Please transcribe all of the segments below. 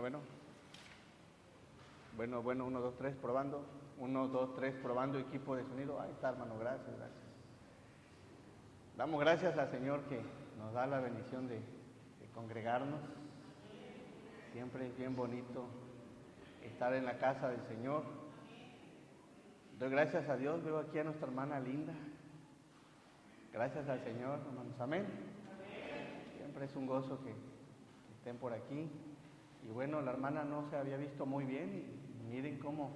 Bueno. Bueno, 1, 2, 3, probando. 1, 2, 3, probando, equipo de sonido. Ahí está, hermano, gracias. Damos gracias al Señor que nos da la bendición de congregarnos. Siempre es bien bonito estar en la casa del Señor. Doy gracias a Dios, veo aquí a nuestra hermana Linda. Gracias al Señor, hermanos, amén. Siempre es un gozo que estén por aquí. Y bueno, la hermana no se había visto muy bien y miren cómo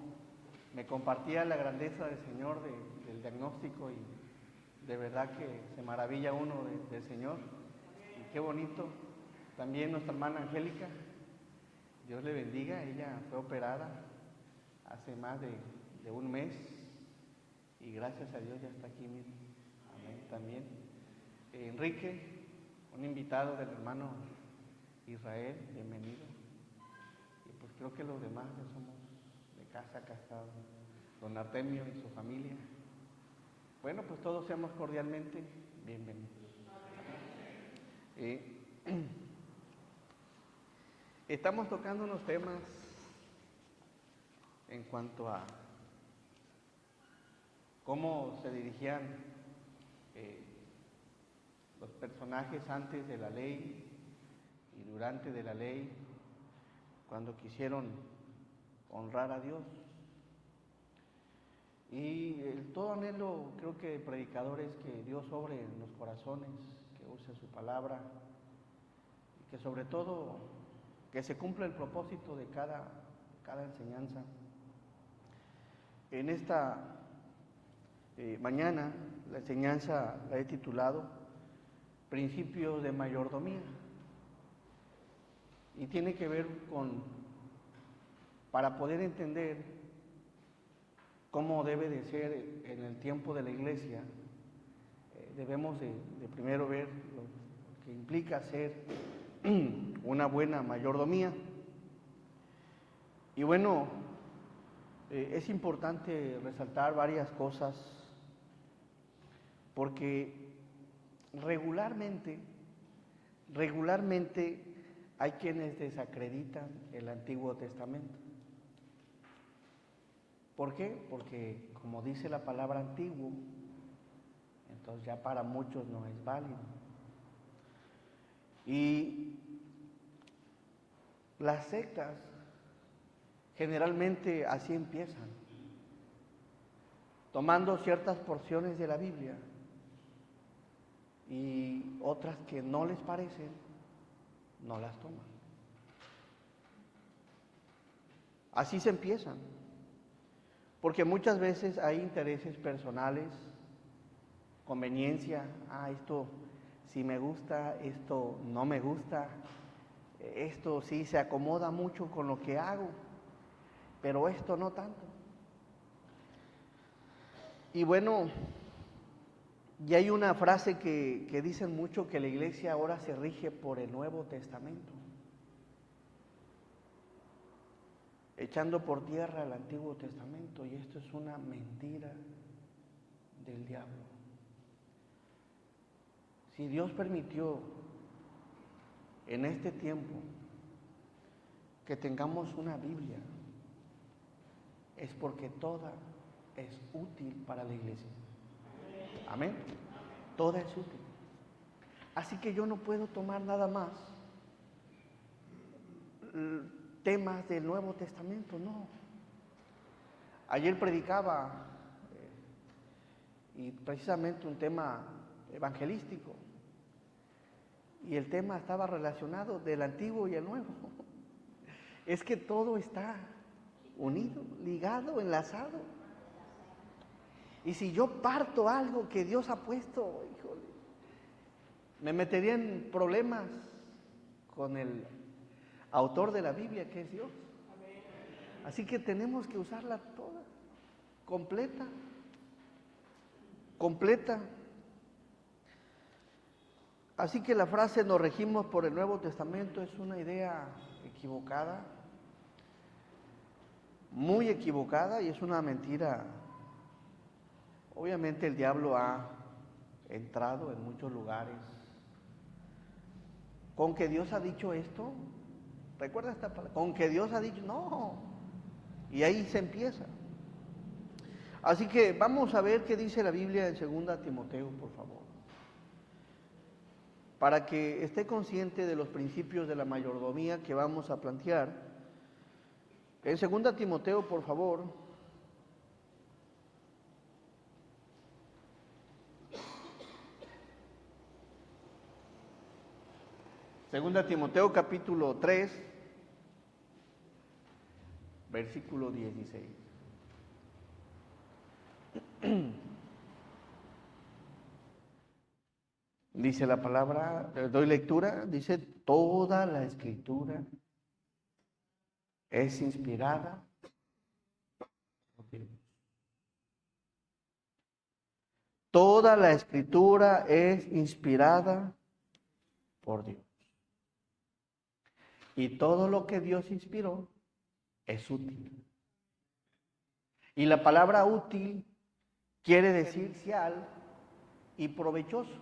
me compartía la grandeza del Señor del diagnóstico, y de verdad que se maravilla uno del Señor. Y qué bonito. También nuestra hermana Angélica, Dios le bendiga, ella fue operada hace más de un mes y gracias a Dios ya está aquí mismo. Amén. También Enrique, un invitado del hermano Israel, bienvenido. Y pues creo que los demás ya somos de casa. Acá está don Artemio y su familia. Bueno, pues todos seamos cordialmente bienvenidos. Estamos tocando unos temas en cuanto a cómo se dirigían los personajes antes de la ley y durante de la ley, cuando quisieron honrar a Dios. Y todo anhelo, creo que el predicador, es que Dios obre en los corazones, que use su palabra y que sobre todo que se cumpla el propósito de cada enseñanza. En esta mañana la enseñanza la he titulado Principios de Mayordomía, y tiene que ver para poder entender cómo debe de ser en el tiempo de la iglesia, debemos de primero ver lo que implica ser una buena mayordomía. Y bueno, es importante resaltar varias cosas, porque regularmente hay quienes desacreditan el Antiguo Testamento. ¿Por qué? Porque como dice la palabra antiguo, entonces ya para muchos no es válido. Y las sectas generalmente así empiezan, tomando ciertas porciones de la Biblia y otras que no les parecen, no las toman. Así se empiezan, porque muchas veces hay intereses personales, conveniencia, esto sí me gusta, esto no me gusta, esto sí se acomoda mucho con lo que hago, pero esto no tanto. Y bueno, y hay una frase que dicen mucho, que la iglesia ahora se rige por el Nuevo Testamento, echando por tierra el Antiguo Testamento, y esto es una mentira del diablo. Si Dios permitió en este tiempo que tengamos una Biblia, es porque toda es útil para la iglesia. Amén. Toda es útil. Así que yo no puedo tomar nada más temas del Nuevo Testamento, no. Ayer predicaba y precisamente un tema evangelístico, y el tema estaba relacionado del Antiguo y el Nuevo. Es que todo está unido, ligado, enlazado. Y si yo parto algo que Dios ha puesto, híjole, me metería en problemas con el autor de la Biblia, que es Dios. Así que tenemos que usarla toda, completa. Así que la frase "nos regimos por el Nuevo Testamento" es una idea equivocada, muy equivocada, y es una mentira. Obviamente el diablo ha entrado en muchos lugares con que Dios ha dicho esto, Recuerda esta palabra, con que Dios ha dicho, no. Y ahí se empieza. Así que vamos a ver qué dice la Biblia en 2 Timoteo, por favor. Para que esté consciente de los principios de la mayordomía que vamos a plantear. En 2 Timoteo, por favor. Segunda Timoteo capítulo 3, versículo 16. Dice la palabra, doy lectura, dice, toda la escritura es inspirada por Dios. Toda la escritura es inspirada por Dios. Y todo lo que Dios inspiró es útil. Y la palabra útil quiere decir servicial y provechoso.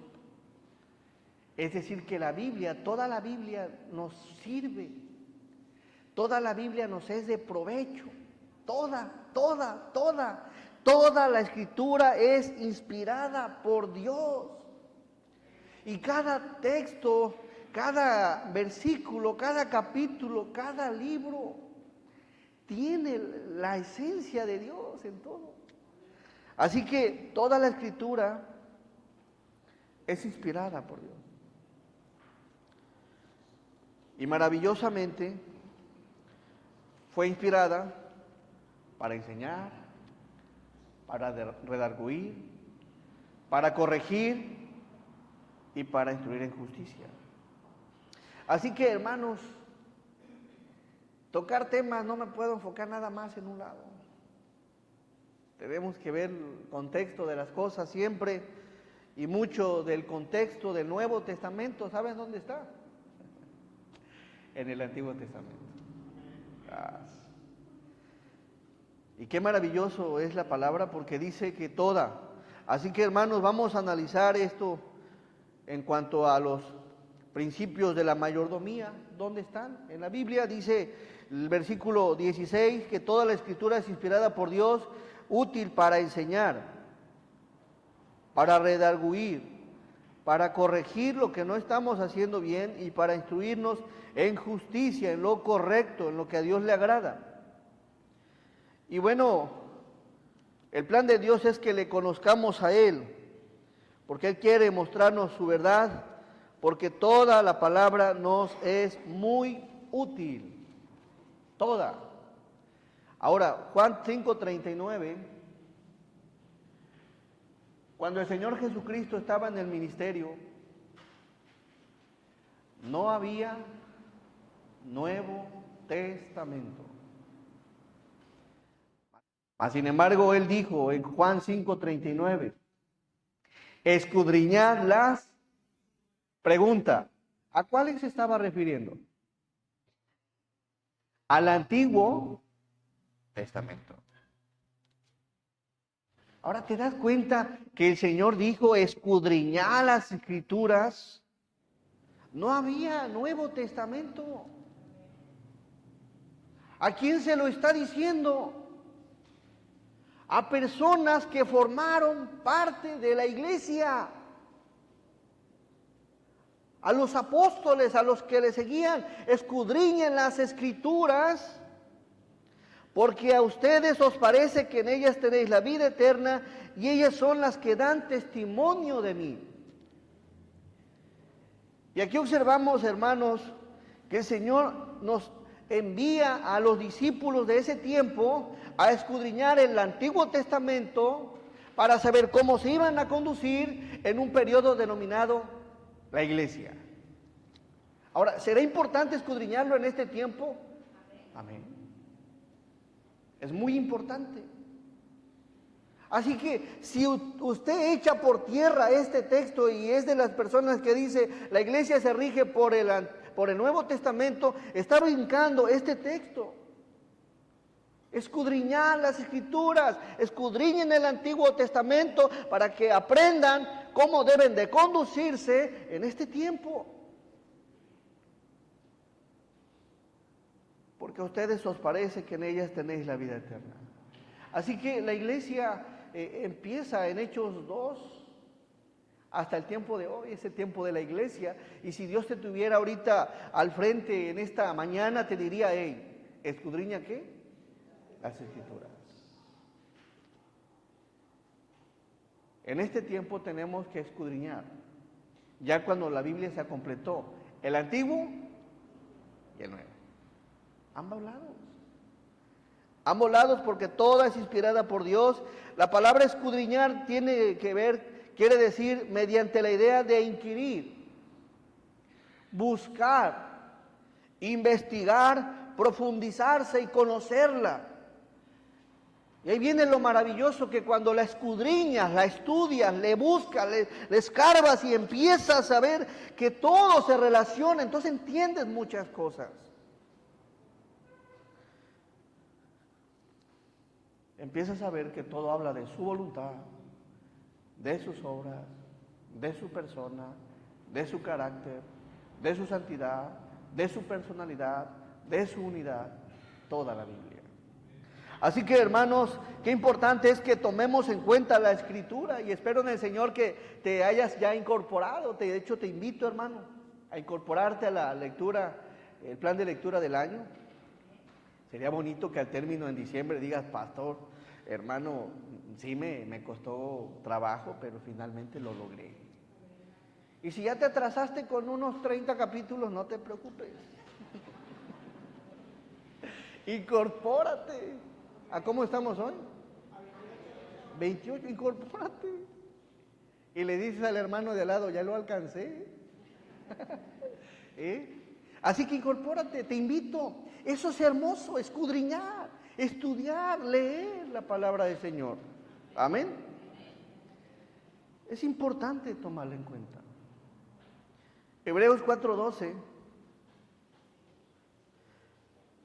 Es decir, que la Biblia, toda la Biblia nos sirve. Toda la Biblia nos es de provecho. Toda la escritura es inspirada por Dios. Y cada texto, cada versículo, cada capítulo, cada libro tiene la esencia de Dios en todo. Así que toda la escritura es inspirada por Dios. Y maravillosamente fue inspirada para enseñar, para redarguir, para corregir y para instruir en justicia. Así que, hermanos, tocar temas no me puedo enfocar nada más en un lado. Tenemos que ver el contexto de las cosas siempre, y mucho del contexto del Nuevo Testamento, ¿saben dónde está? En el Antiguo Testamento. Y qué maravilloso es la palabra, porque dice que toda. Así que, hermanos, vamos a analizar esto en cuanto a los principios de la mayordomía. ¿Dónde están? En la Biblia dice el versículo 16 que toda la escritura es inspirada por Dios, útil para enseñar, para redarguir, para corregir lo que no estamos haciendo bien y para instruirnos en justicia, en lo correcto, en lo que a Dios le agrada. Y bueno, el plan de Dios es que le conozcamos a Él, porque Él quiere mostrarnos su verdad, porque toda la palabra nos es muy útil, toda. Ahora, Juan 5:39, cuando el Señor Jesucristo estaba en el ministerio, no había Nuevo Testamento. Sin embargo, Él dijo en Juan 5:39, escudriñad las. Pregunta, ¿a cuáles se estaba refiriendo? Al Antiguo Testamento. Ahora te das cuenta que el Señor dijo escudriñar las Escrituras. No había Nuevo Testamento. ¿A quién se lo está diciendo? A personas que formaron parte de la iglesia. A los apóstoles, a los que le seguían, escudriñen las Escrituras, porque a ustedes os parece que en ellas tenéis la vida eterna, y ellas son las que dan testimonio de mí. Y aquí observamos, hermanos, que el Señor nos envía a los discípulos de ese tiempo a escudriñar el Antiguo Testamento para saber cómo se iban a conducir en un periodo denominado la iglesia. Ahora, ¿será importante escudriñarlo en este tiempo? Amén. Es muy importante. Así que si usted echa por tierra este texto y es de las personas que dice la iglesia se rige por el Nuevo Testamento, está brincando este texto. Escudriñar las Escrituras, escudriñen el Antiguo Testamento para que aprendan cómo deben de conducirse en este tiempo. porque a ustedes os parece que en ellas tenéis la vida eterna. Así que la iglesia empieza en Hechos 2 hasta el tiempo de hoy, es el tiempo de la iglesia. Y si Dios te tuviera ahorita al frente en esta mañana, te diría, hey, ¿escudriña qué? Las Escrituras. En este tiempo tenemos que escudriñar, ya cuando la Biblia se completó, el Antiguo y el Nuevo. Ambos lados. Ambos lados, porque toda es inspirada por Dios. La palabra escudriñar tiene que ver, quiere decir mediante la idea de inquirir, buscar, investigar, profundizarse y conocerla. Y ahí viene lo maravilloso, que cuando la escudriñas, la estudias, le buscas, le escarbas y empiezas a ver que todo se relaciona, entonces entiendes muchas cosas. Empiezas a ver que todo habla de su voluntad, de sus obras, de su persona, de su carácter, de su santidad, de su personalidad, de su unidad, toda la Biblia. Así que, hermanos, qué importante es que tomemos en cuenta la Escritura, y espero en el Señor que te hayas ya incorporado. De hecho, te invito, hermano, a incorporarte a la lectura, el plan de lectura del año. Sería bonito que al término en diciembre digas, pastor, hermano, sí me costó trabajo, pero finalmente lo logré. Y si ya te atrasaste con unos 30 capítulos, no te preocupes. Incorpórate. ¿A cómo estamos hoy? 28, incorpórate. Y le dices al hermano de al lado, ya lo alcancé. Así que incorpórate, te invito. Eso es hermoso, escudriñar, estudiar, leer la palabra del Señor. Amén. Es importante tomarla en cuenta. Hebreos 4:12.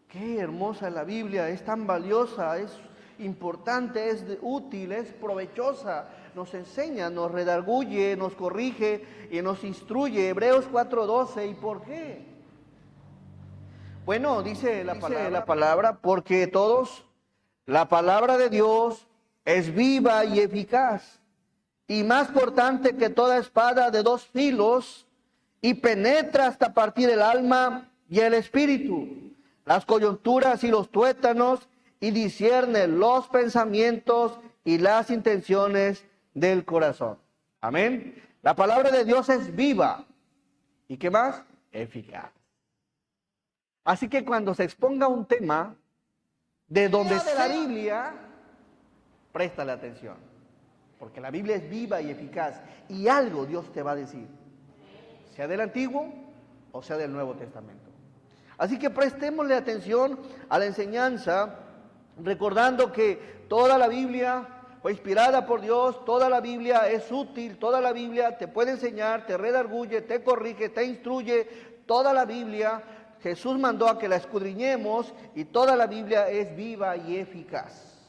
Qué hermosa la Biblia, es tan valiosa, es importante, es útil, es provechosa. Nos enseña, nos redarguye, nos corrige y nos instruye. Hebreos 4:12. ¿Y por qué? Bueno, dice la palabra, porque todos, la palabra de Dios es viva y eficaz, y más cortante que toda espada de dos filos, y penetra hasta partir el alma y el espíritu, las coyunturas y los tuétanos, y discierne los pensamientos y las intenciones del corazón. Amén. La palabra de Dios es viva. ¿Y qué más? Eficaz. Así que cuando se exponga un tema de donde sea de la Biblia, préstale atención, porque la Biblia es viva y eficaz, y algo Dios te va a decir, sea del Antiguo o sea del Nuevo Testamento. Así que prestémosle atención a la enseñanza, recordando que toda la Biblia fue inspirada por Dios, toda la Biblia es útil, toda la Biblia te puede enseñar, te redarguye, te corrige, te instruye, toda la Biblia Jesús mandó a que la escudriñemos, y toda la Biblia es viva y eficaz.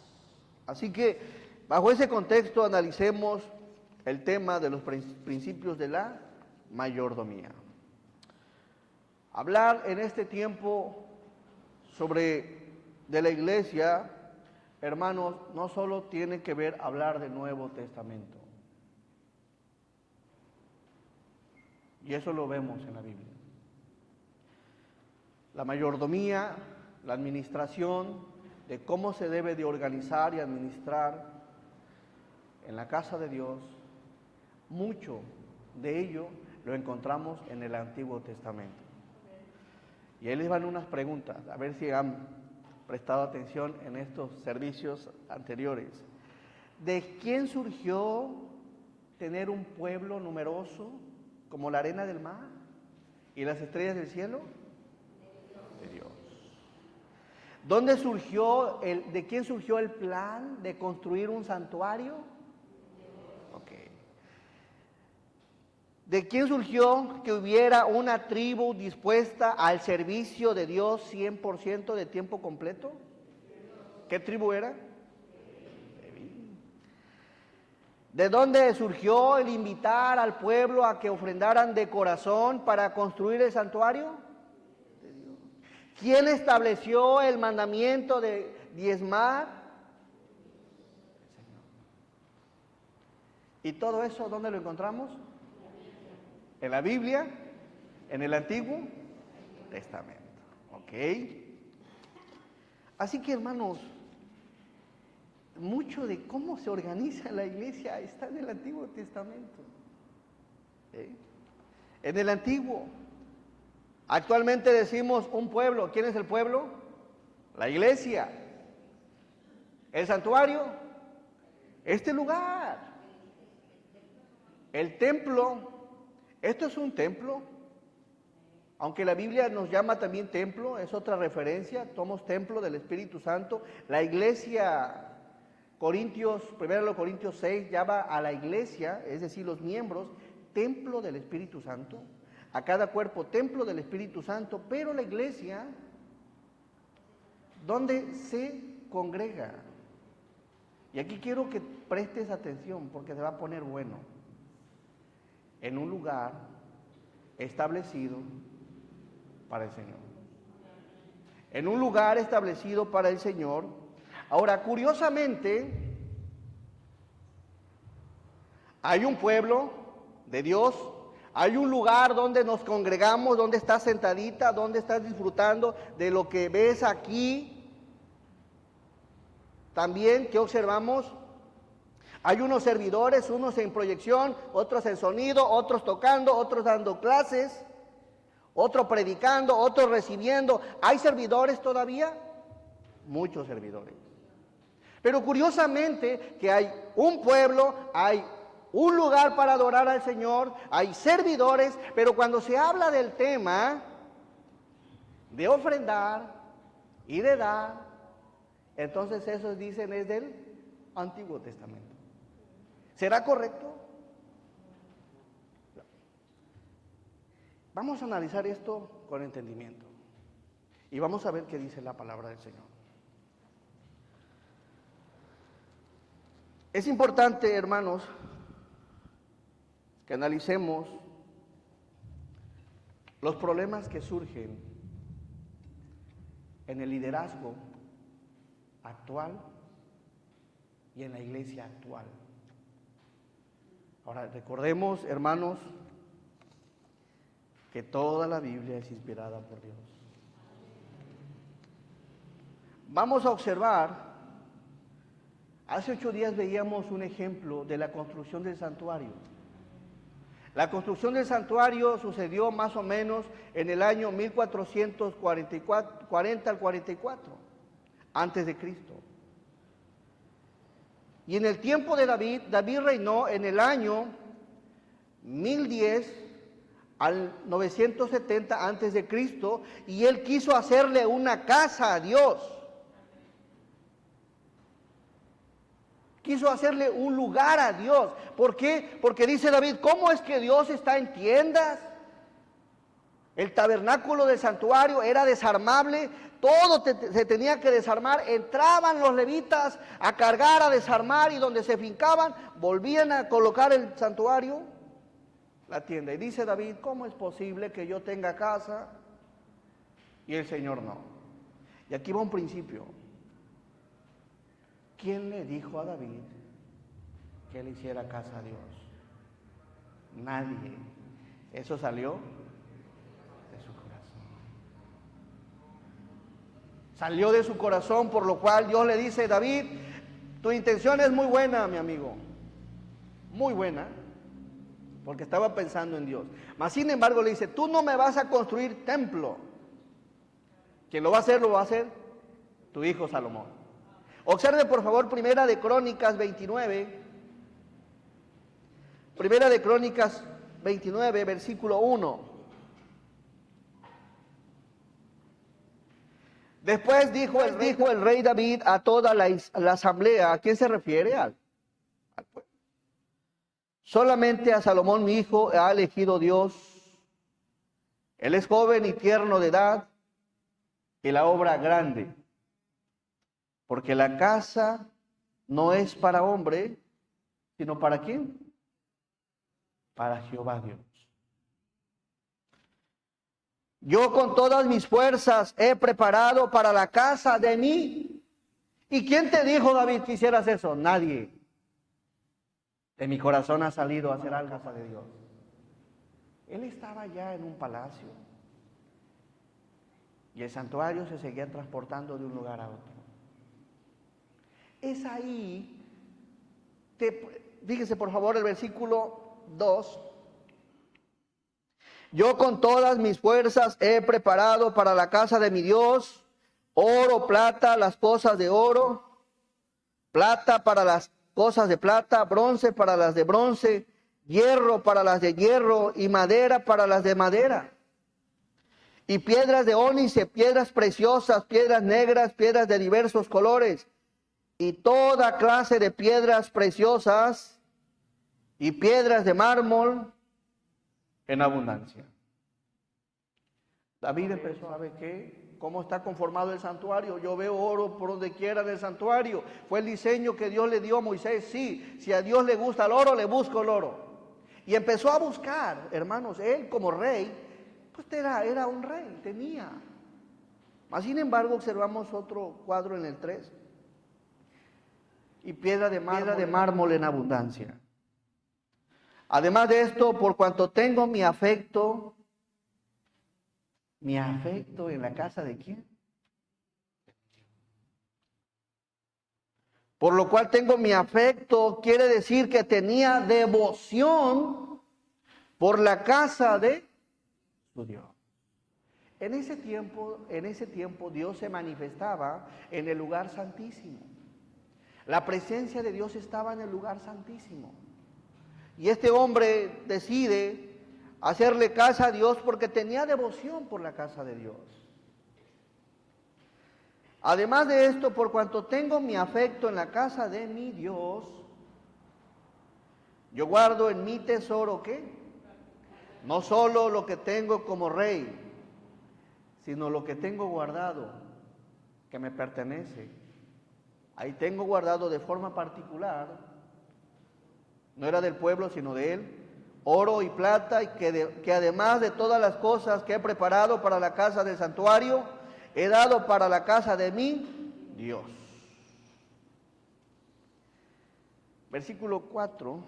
Así que bajo ese contexto analicemos el tema de los principios de la mayordomía. Hablar en este tiempo de la iglesia, hermanos, no solo tiene que ver hablar del Nuevo Testamento. Y eso lo vemos en la Biblia. La mayordomía, la administración de cómo se debe de organizar y administrar en la casa de Dios, mucho de ello lo encontramos en el Antiguo Testamento. Y ahí les van unas preguntas, a ver si han prestado atención en estos servicios anteriores. ¿De quién surgió tener un pueblo numeroso como la arena del mar y las estrellas del cielo? De Dios. ¿De quién surgió el plan de construir un santuario? Okay. ¿De quién surgió que hubiera una tribu dispuesta al servicio de Dios 100% de tiempo completo? ¿Qué tribu era? ¿De dónde surgió el invitar al pueblo a que ofrendaran de corazón para construir el santuario? ¿Quién estableció el mandamiento de diezmar? El Señor. ¿Y todo eso dónde lo encontramos? En la Biblia, en el Antiguo Testamento. ¿Ok? Así que, hermanos, mucho de cómo se organiza la iglesia está en el Antiguo Testamento. En el Antiguo. Actualmente decimos un pueblo. ¿Quién es el pueblo? La iglesia. El santuario. Este lugar. El templo. Esto es un templo. Aunque la Biblia nos llama también templo, es otra referencia. Somos templo del Espíritu Santo. La iglesia, Corintios, 1 Corintios 6, llama a la iglesia, es decir, los miembros, templo del Espíritu Santo. A cada cuerpo, templo del Espíritu Santo. Pero la iglesia, ¿dónde se congrega? Y aquí quiero que prestes atención porque se va a poner bueno. En un lugar establecido para el Señor. En un lugar establecido para el Señor. Ahora, curiosamente, hay un pueblo de Dios, hay un lugar donde nos congregamos, donde estás sentadita, donde estás disfrutando de lo que ves aquí. También, ¿qué observamos? Hay unos servidores, unos en proyección, otros en sonido, otros tocando, otros dando clases, otros predicando, otros recibiendo. ¿Hay servidores todavía? Muchos servidores. Pero curiosamente que hay un pueblo, hay un lugar para adorar al Señor, hay servidores, pero cuando se habla del tema de ofrendar y de dar, entonces esos dicen es del Antiguo Testamento. ¿Será correcto? Vamos a analizar esto con entendimiento y vamos a ver qué dice la palabra del Señor. Es importante, hermanos, que analicemos los problemas que surgen en el liderazgo actual y en la iglesia actual. Ahora, recordemos, hermanos, que toda la Biblia es inspirada por Dios. Vamos a observar, hace 8 días veíamos un ejemplo de la construcción del santuario. La construcción del santuario sucedió más o menos en el año 1440 al 44, antes de Cristo. Y en el tiempo de David reinó en el año 1010 al 970 antes de Cristo, y él quiso hacerle una casa a Dios. Quiso hacerle un lugar a Dios. ¿Por qué? Porque dice David, ¿cómo es que Dios está en tiendas? El tabernáculo del santuario era desarmable, todo se tenía que desarmar. Entraban los levitas a cargar, a desarmar, y donde se fincaban, volvían a colocar el santuario, la tienda. Y dice David, ¿cómo es posible que yo tenga casa y el Señor no? Y aquí va un principio. ¿Quién le dijo a David que le hiciera casa a Dios? Nadie. Eso salió de su corazón. Salió de su corazón, por lo cual Dios le dice, David, tu intención es muy buena, mi amigo. Muy buena, porque estaba pensando en Dios. Mas sin embargo le dice, tú no me vas a construir templo. Quien lo va a hacer tu hijo Salomón. Observe por favor Primera de Crónicas 29. Primera de Crónicas 29, versículo 1. Después dijo el rey David a toda la asamblea. ¿A quién se refiere? Al pueblo. Solamente a Salomón mi hijo ha elegido Dios. Él es joven y tierno de edad, y la obra grande. Porque la casa no es para hombre, sino ¿para quién? Para Jehová Dios. Yo con todas mis fuerzas he preparado para la casa de mí. ¿Y quién te dijo, David, que hicieras eso? Nadie. De mi corazón ha salido a hacer algo para Dios. Él estaba ya en un palacio. Y el santuario se seguía transportando de un lugar a otro. Es ahí, fíjese por favor el versículo 2. Yo con todas mis fuerzas he preparado para la casa de mi Dios oro, plata, las cosas de oro, plata para las cosas de plata, bronce para las de bronce, hierro para las de hierro y madera para las de madera. Y piedras de ónice, piedras preciosas, piedras negras, piedras de diversos colores y toda clase de piedras preciosas y piedras de mármol en abundancia. David empezó a ver cómo está conformado el santuario. Yo veo oro por donde quiera del santuario. Fue el diseño que Dios le dio a Moisés. Sí, si a Dios le gusta el oro, le busco el oro. Y empezó a buscar, hermanos, él como rey, pues era un rey, tenía. Mas, sin embargo, observamos otro cuadro en el 3. Y piedra de mármol en abundancia. Además de esto, por cuanto tengo mi afecto en la casa de ¿quién? Por lo cual tengo mi afecto, quiere decir que tenía devoción por la casa de su Dios. En ese tiempo Dios se manifestaba en el lugar santísimo. La presencia de Dios estaba en el lugar santísimo. Y este hombre decide hacerle casa a Dios porque tenía devoción por la casa de Dios. Además de esto, por cuanto tengo mi afecto en la casa de mi Dios, yo guardo en mi tesoro, ¿qué? No solo lo que tengo como rey, sino lo que tengo guardado, que me pertenece. Ahí tengo guardado de forma particular, no era del pueblo, sino de él, oro y plata, y que además de todas las cosas que he preparado para la casa del santuario, he dado para la casa de mi Dios. Versículo 4.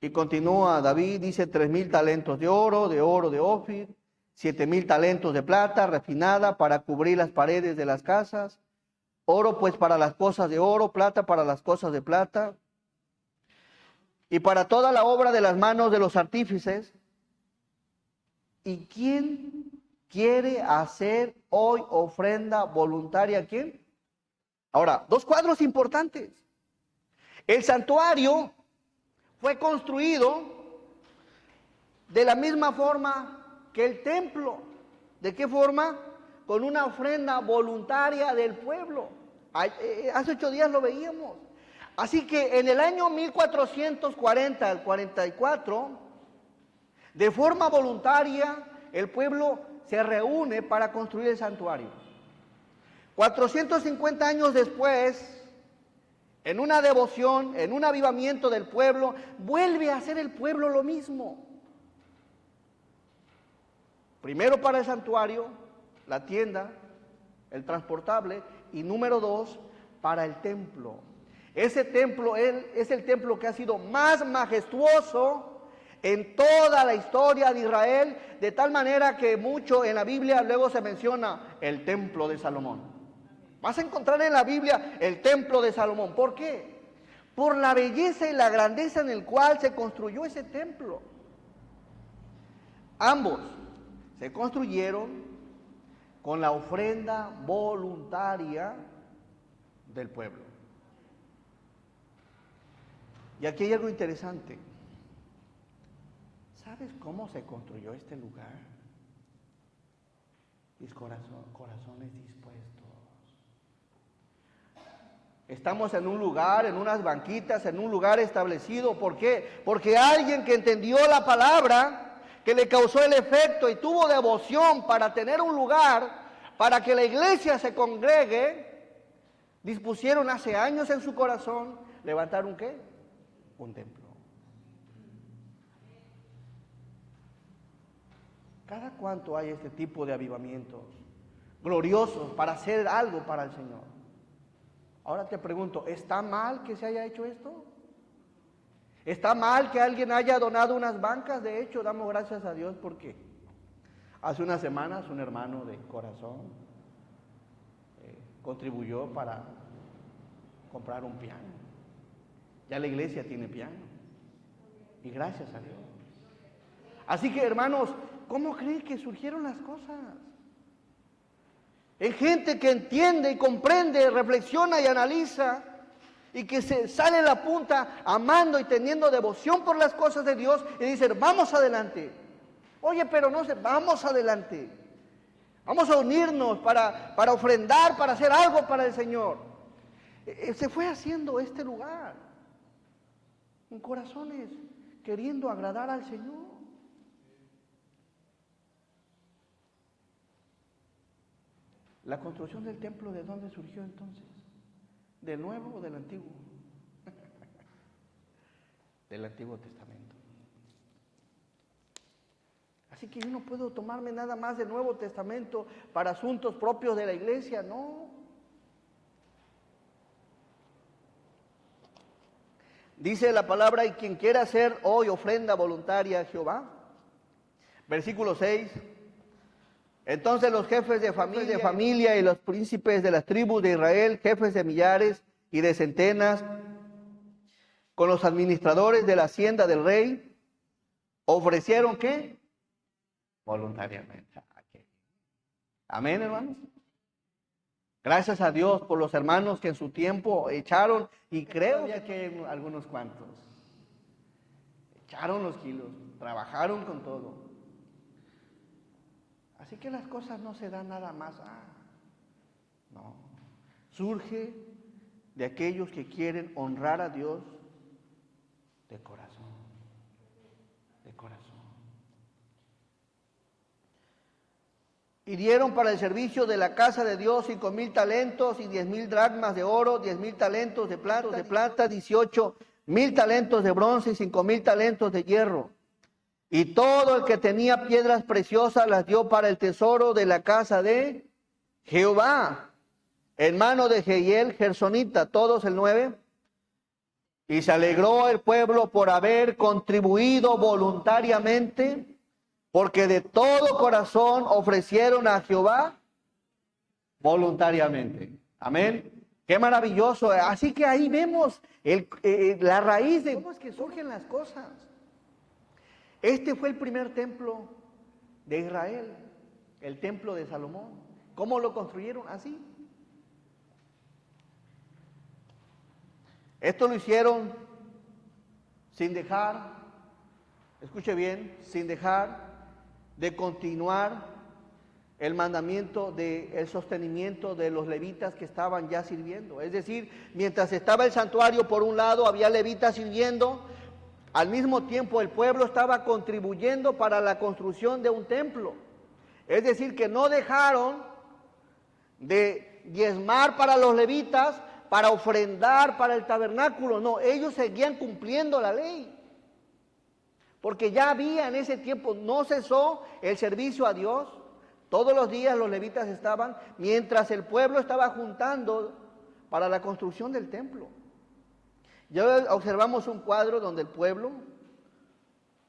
Y continúa David, dice 3,000 talentos de oro de Ofir, 7,000 talentos de plata refinada para cubrir las paredes de las casas, oro pues para las cosas de oro, plata para las cosas de plata, y para toda la obra de las manos de los artífices. ¿Y quién quiere hacer hoy ofrenda voluntaria? ¿Quién? Ahora, dos cuadros importantes. El santuario fue construido de la misma forma que el templo. ¿De qué forma? Con una ofrenda voluntaria del pueblo. Hace 8 días lo veíamos. Así que en el año 1440 al 44, de forma voluntaria, el pueblo se reúne para construir el santuario. 450 años después, en una devoción, en un avivamiento del pueblo, vuelve a hacer el pueblo lo mismo. Primero para el santuario, la tienda, el transportable, y número 2, para el templo. Ese templo es el templo que ha sido más majestuoso en toda la historia de Israel, de tal manera que mucho en la Biblia luego se menciona el templo de Salomón. Vas a encontrar en la Biblia el templo de Salomón. ¿Por qué? Por la belleza y la grandeza en el cual se construyó ese templo. Ambos se construyeron con la ofrenda voluntaria del pueblo. Y aquí hay algo interesante. ¿Sabes cómo se construyó este lugar? Mis corazones dispuestos. Estamos en un lugar, en unas banquitas, en un lugar establecido. ¿Por qué? Porque alguien que entendió la palabra, que le causó el efecto y tuvo devoción para tener un lugar, para que la iglesia se congregue, dispusieron hace años en su corazón levantar un ¿qué? Un templo. ¿Cada cuánto hay este tipo de avivamientos gloriosos para hacer algo para el Señor? Ahora te pregunto, ¿está mal que se haya hecho esto? ¿Está mal que alguien haya donado unas bancas? De hecho, damos gracias a Dios porque hace unas semanas un hermano de corazón contribuyó para comprar un piano. Ya la iglesia tiene piano. Y gracias a Dios. Así que, hermanos, ¿cómo creen que surgieron las cosas? En gente que entiende y comprende, reflexiona y analiza, y que se sale en la punta amando y teniendo devoción por las cosas de Dios, y dicen, vamos adelante. Oye, pero no sé, vamos adelante. Vamos a unirnos para ofrendar, para hacer algo para el Señor. Se fue haciendo este lugar, con corazones queriendo agradar al Señor. La construcción del templo, ¿de dónde surgió entonces? ¿Del Nuevo o del Antiguo? Del Antiguo Testamento. Así que yo no puedo tomarme nada más del Nuevo Testamento para asuntos propios de la iglesia, no. Dice la palabra, y quien quiera hacer hoy ofrenda voluntaria a Jehová. Versículo 6. Entonces los jefes de familia y los príncipes de las tribus de Israel, jefes de millares y de centenas, con los administradores de la hacienda del rey, ofrecieron ¿qué? Voluntariamente. Amén, hermanos. Gracias a Dios por los hermanos que en su tiempo echaron, y creo que hay algunos cuantos, echaron los kilos, trabajaron con todo. Así que las cosas no se dan nada más, no. Surge de aquellos que quieren honrar a Dios de corazón, de corazón. Y dieron para el servicio de la casa de Dios 5,000 talentos y 10,000 dracmas de oro, 10,000 talentos de plata, 18,000 talentos de bronce y 5,000 talentos de hierro. Y todo el que tenía piedras preciosas las dio para el tesoro de la casa de Jehová, en mano de Jehiel Gersonita, todos el 9. Y se alegró el pueblo por haber contribuido voluntariamente, porque de todo corazón ofrecieron a Jehová voluntariamente. Amén. Qué maravilloso. Así que ahí vemos la raíz de cómo es que surgen las cosas. Este fue el primer templo de Israel, el templo de Salomón. ¿Cómo lo construyeron? Así. Esto lo hicieron sin dejar, escuche bien, sin dejar de continuar el mandamiento del sostenimiento de los levitas que estaban ya sirviendo. Es decir, mientras estaba el santuario por un lado, había levitas sirviendo. Al mismo tiempo el pueblo estaba contribuyendo para la construcción de un templo. Es decir, que no dejaron de diezmar para los levitas, para ofrendar para el tabernáculo. No, ellos seguían cumpliendo la ley. Porque ya había en ese tiempo, no cesó el servicio a Dios. Todos los días los levitas estaban, mientras el pueblo estaba juntando para la construcción del templo. Ya observamos un cuadro donde el pueblo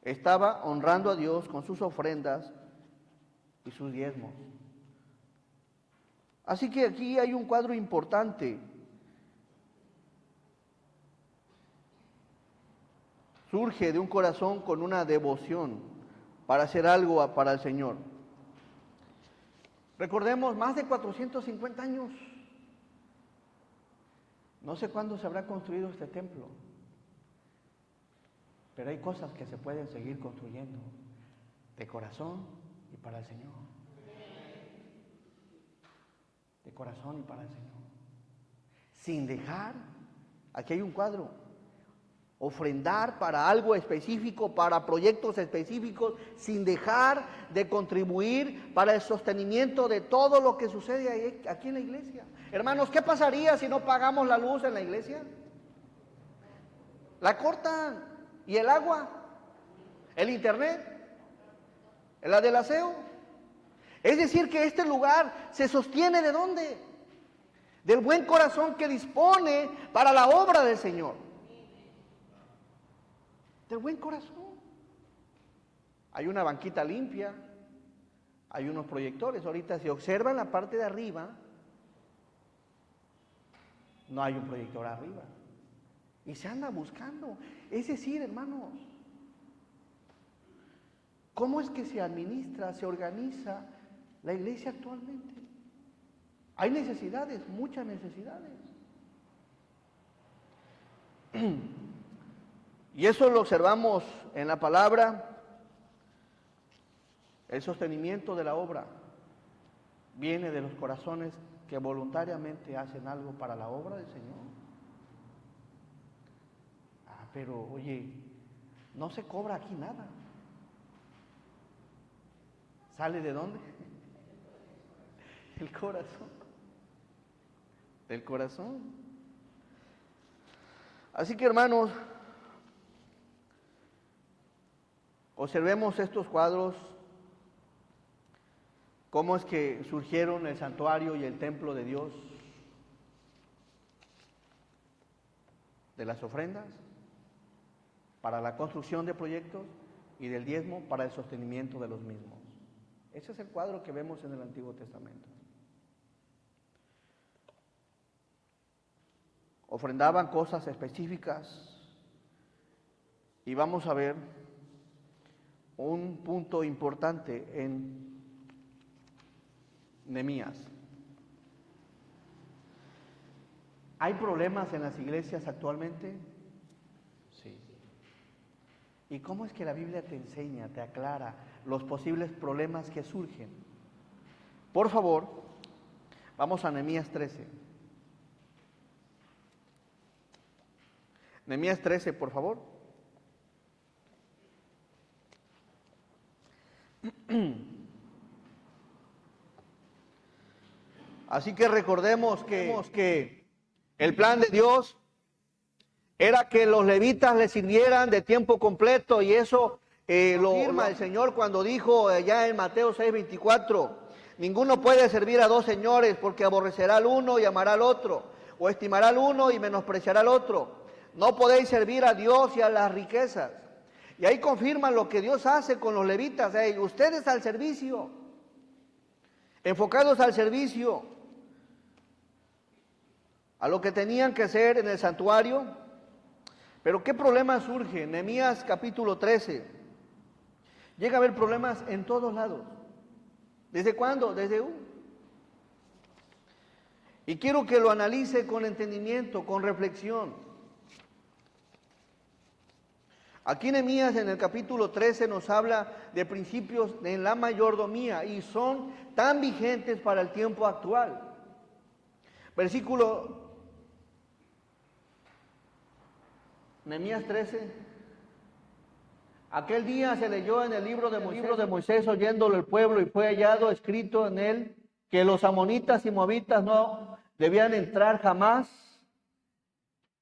estaba honrando a Dios con sus ofrendas y sus diezmos. Así que aquí hay un cuadro importante. Surge de un corazón con una devoción para hacer algo para el Señor. Recordemos, más de 450 años. No sé cuándo se habrá construido este templo, pero hay cosas que se pueden seguir construyendo de corazón y para el Señor. De corazón y para el Señor. Sin dejar, aquí hay un cuadro, ofrendar para algo específico, para proyectos específicos, sin dejar de contribuir para el sostenimiento de todo lo que sucede aquí en la iglesia. Hermanos, ¿qué pasaría si no pagamos la luz en la iglesia? La cortan. ¿Y el agua? ¿El internet? La del aseo. Es decir, que este lugar se sostiene ¿de dónde? Del buen corazón que dispone para la obra del Señor. Del buen corazón. Hay una banquita limpia, hay unos proyectores. Ahorita si observan la parte de arriba, no hay un proyector arriba. Y se anda buscando. Es decir, hermanos, ¿cómo es que se administra, se organiza la iglesia actualmente? Hay necesidades, muchas necesidades. Y eso lo observamos en la palabra. El sostenimiento de la obra viene de los corazones que voluntariamente hacen algo para la obra del Señor. Pero oye, no se cobra aquí nada. ¿Sale de dónde? El corazón. Del corazón. Así que, hermanos, observemos estos cuadros, cómo es que surgieron el santuario y el templo de Dios, de las ofrendas para la construcción de proyectos y del diezmo para el sostenimiento de los mismos. Ese es el cuadro que vemos en el Antiguo Testamento. Ofrendaban cosas específicas y vamos a ver un punto importante en Nehemías. ¿Hay problemas en las iglesias actualmente? Sí. ¿Y cómo es que la Biblia te enseña, te aclara los posibles problemas que surgen? Por favor, vamos a Nehemías 13. Nehemías 13, por favor. Así que recordemos que el plan de Dios era que los levitas le sirvieran de tiempo completo, y eso lo afirma el Señor cuando dijo allá en Mateo 6:24, ninguno puede servir a dos señores, porque aborrecerá al uno y amará al otro, o estimará al uno y menospreciará al otro. No podéis servir a Dios y a las riquezas. Y ahí confirman lo que Dios hace con los levitas. Ustedes al servicio, enfocados al servicio, a lo que tenían que hacer en el santuario. Pero ¿qué problema surge? Nehemías capítulo 13. Llega a haber problemas en todos lados. ¿Desde cuándo? Desde Y quiero que lo analice con entendimiento, con reflexión. Aquí Nehemías en el capítulo 13 nos habla de principios en la mayordomía y son tan vigentes para el tiempo actual. Versículo Nehemías 13. Aquel día se leyó en el libro de Moisés oyéndolo el pueblo, y fue hallado escrito en él que los amonitas y moabitas no debían entrar jamás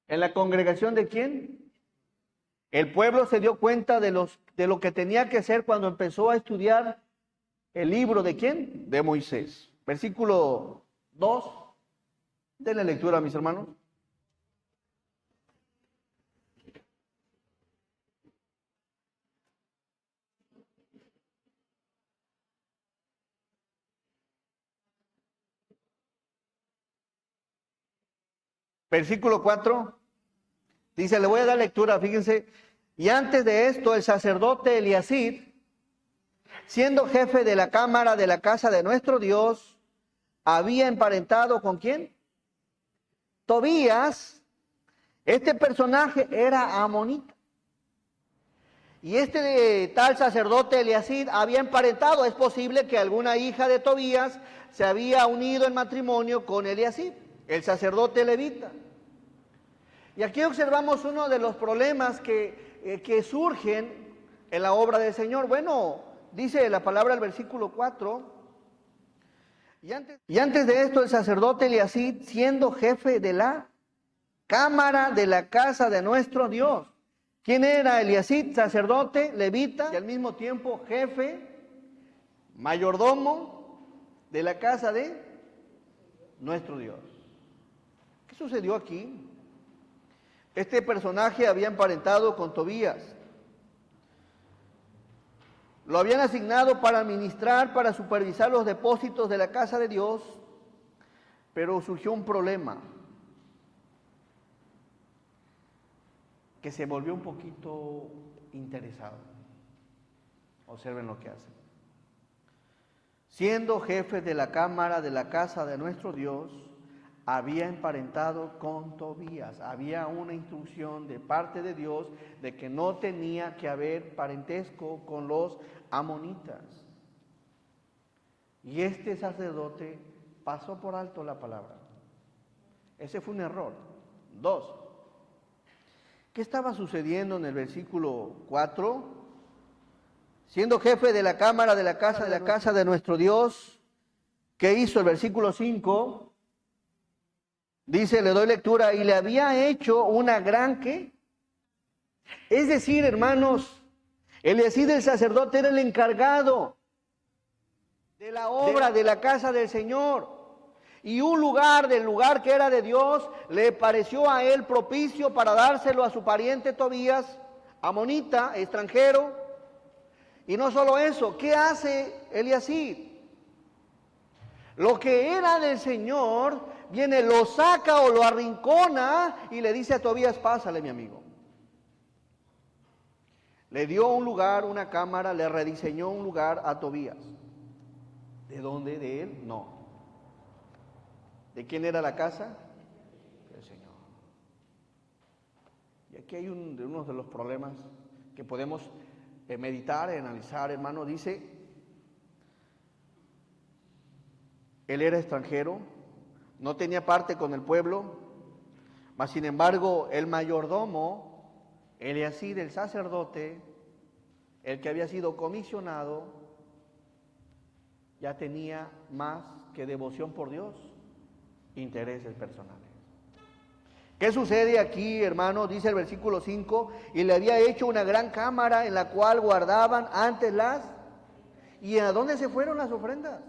en la congregación de ¿quién? El pueblo se dio cuenta de lo que tenía que hacer cuando empezó a estudiar el libro de ¿quién? De Moisés. Versículo 2. Denle lectura, mis hermanos. Versículo 4. Dice, le voy a dar lectura, fíjense. Y antes de esto, el sacerdote Eliasib, siendo jefe de la cámara de la casa de nuestro Dios, había emparentado ¿con quién? Tobías. Este personaje era amonita. Y este tal sacerdote Eliasib había emparentado. Es posible que alguna hija de Tobías se había unido en matrimonio con Eliasib, el sacerdote levita. Y aquí observamos uno de los problemas que surgen en la obra del Señor. Bueno, dice la palabra del versículo 4. Y antes de esto, el sacerdote Eliasib, siendo jefe de la cámara de la casa de nuestro Dios. ¿Quién era Eliasib? Sacerdote, levita, y al mismo tiempo jefe mayordomo de la casa de nuestro Dios. ¿Qué sucedió aquí? Este personaje había emparentado con Tobías. Lo habían asignado para administrar, para supervisar los depósitos de la casa de Dios, pero surgió un problema, que se volvió un poquito interesado. Observen lo que hace. Siendo jefe de la cámara de la casa de nuestro Dios, había emparentado con Tobías. Había una instrucción de parte de Dios de que no tenía que haber parentesco con los amonitas. Y este sacerdote pasó por alto la palabra. Ese fue un error. 2. ¿Qué estaba sucediendo en el versículo 4? Siendo jefe de la cámara de la casa de nuestro Dios, ¿qué hizo? El versículo 5 dice, le doy lectura, y le había hecho una gran ¿qué? Es decir, hermanos, Eliasib el sacerdote era el encargado de la obra de la casa del Señor. Y un lugar del lugar que era de Dios le pareció a él propicio para dárselo a su pariente Tobías, amonita, extranjero. Y no solo eso, ¿qué hace Eliasib? Lo que era del Señor, viene, lo saca o lo arrincona y le dice a Tobías, pásale mi amigo. Le dio un lugar, una cámara, le rediseñó un lugar a Tobías. ¿De dónde? ¿De él? No. ¿De quién era la casa? Del Señor. Y aquí hay uno de los problemas que podemos meditar y analizar, hermano. Dice, él era extranjero, no tenía parte con el pueblo, mas sin embargo el mayordomo, Eliasib el sacerdote, el que había sido comisionado, ya tenía más que devoción por Dios, intereses personales. ¿Qué sucede aquí, hermano? Dice el versículo 5, y le había hecho una gran cámara en la cual guardaban antes las... ¿Y a dónde se fueron las ofrendas?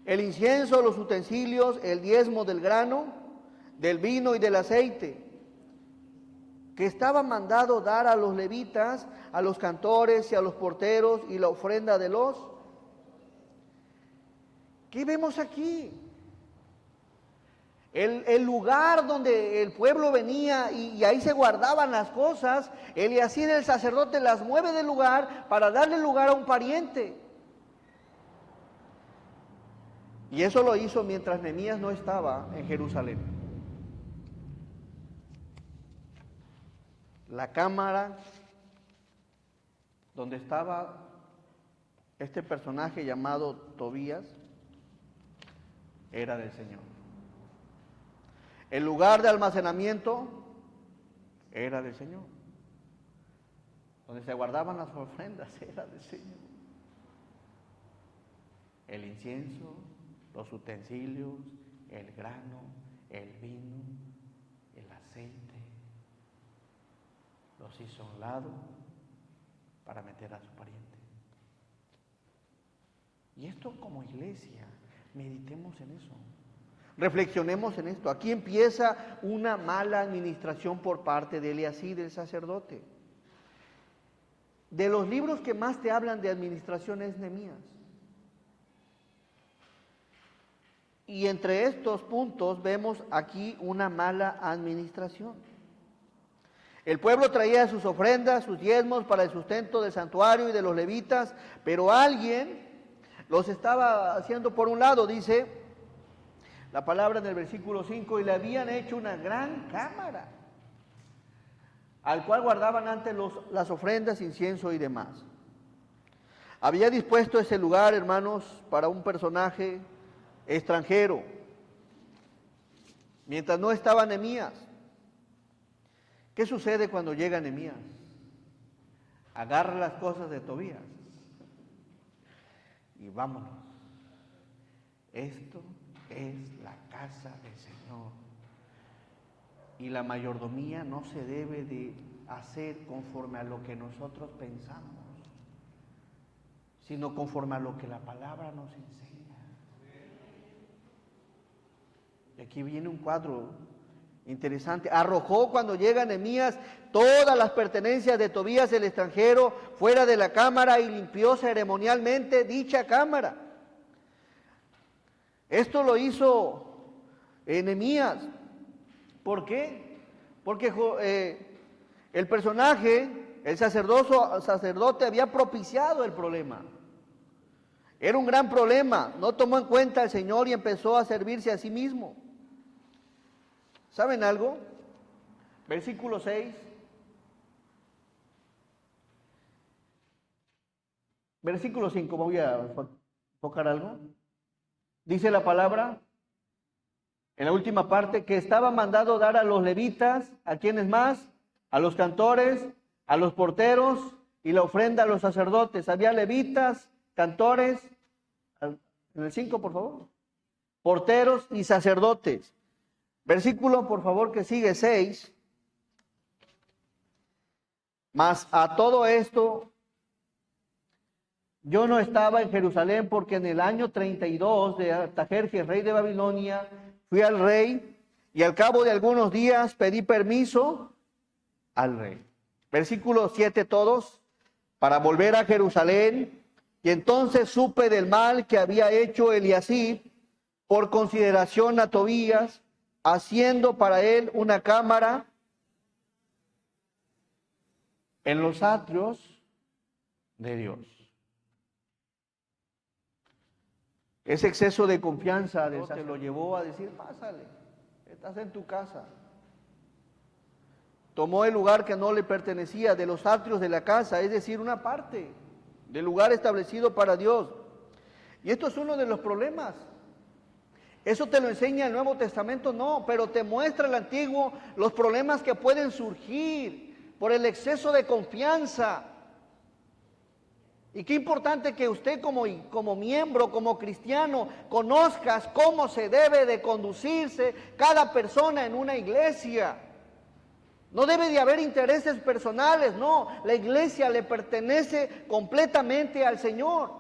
El incienso, los utensilios, el diezmo del grano, del vino y del aceite, que estaba mandado dar a los levitas, a los cantores y a los porteros, y la ofrenda de los... ¿Qué vemos aquí? El lugar donde el pueblo venía y ahí se guardaban las cosas, Eliasib el sacerdote las mueve del lugar para darle lugar a un pariente. Y eso lo hizo mientras Nehemías no estaba en Jerusalén. La cámara donde estaba este personaje llamado Tobías era del Señor. El lugar de almacenamiento era del Señor. Donde se guardaban las ofrendas era del Señor. El incienso, los utensilios, el grano, el vino, el aceite, los hizo a un lado para meter a su pariente. Y esto como iglesia, meditemos en eso. Reflexionemos en esto. Aquí empieza una mala administración por parte de Eliasib, del sacerdote. De los libros que más te hablan de administración es Nehemías. Y entre estos puntos vemos aquí una mala administración. El pueblo traía sus ofrendas, sus diezmos para el sustento del santuario y de los levitas, pero alguien los estaba haciendo por un lado, dice la palabra en el versículo 5, y le habían hecho una gran cámara, al cual guardaban antes las ofrendas, incienso y demás. Había dispuesto ese lugar, hermanos, para un personaje extranjero, mientras no estaba Nehemías. ¿Qué sucede cuando llega Nehemías? Agarra las cosas de Tobías y vámonos. Esto es la casa del Señor. Y la mayordomía no se debe de hacer conforme a lo que nosotros pensamos, sino conforme a lo que la palabra nos enseña. Y aquí viene un cuadro interesante. Arrojó cuando llega Nehemías todas las pertenencias de Tobías el extranjero fuera de la cámara y limpió ceremonialmente dicha cámara. Esto lo hizo Nehemías. ¿Por qué? Porque el personaje, el sacerdote había propiciado el problema. Era un gran problema. No tomó en cuenta al Señor y empezó a servirse a sí mismo. ¿Saben algo? Versículo 6. Versículo 5, voy a enfocar algo. Dice la palabra, en la última parte, que estaba mandado dar a los levitas, ¿a quiénes más? A los cantores, a los porteros y la ofrenda a los sacerdotes. Había levitas, cantores, en el 5 por favor, porteros y sacerdotes. Versículo, por favor, que sigue, 6. Mas a todo esto, yo no estaba en Jerusalén porque en el año 32 de Artajerjes, rey de Babilonia, fui al rey y al cabo de algunos días pedí permiso al rey. Versículo 7 todos, para volver a Jerusalén, y entonces supe del mal que había hecho Eliasib por consideración a Tobías, haciendo para él una cámara en los atrios de Dios. Ese exceso de confianza de te lo llevó a decir, pásale, estás en tu casa. Tomó el lugar que no le pertenecía de los atrios de la casa, es decir, una parte del lugar establecido para Dios. Y esto es uno de los problemas. ¿Eso te lo enseña el Nuevo Testamento? No, pero te muestra el Antiguo los problemas que pueden surgir por el exceso de confianza. Y qué importante que usted como miembro, como cristiano, conozcas cómo se debe de conducirse cada persona en una iglesia. No debe de haber intereses personales, no. La iglesia le pertenece completamente al Señor.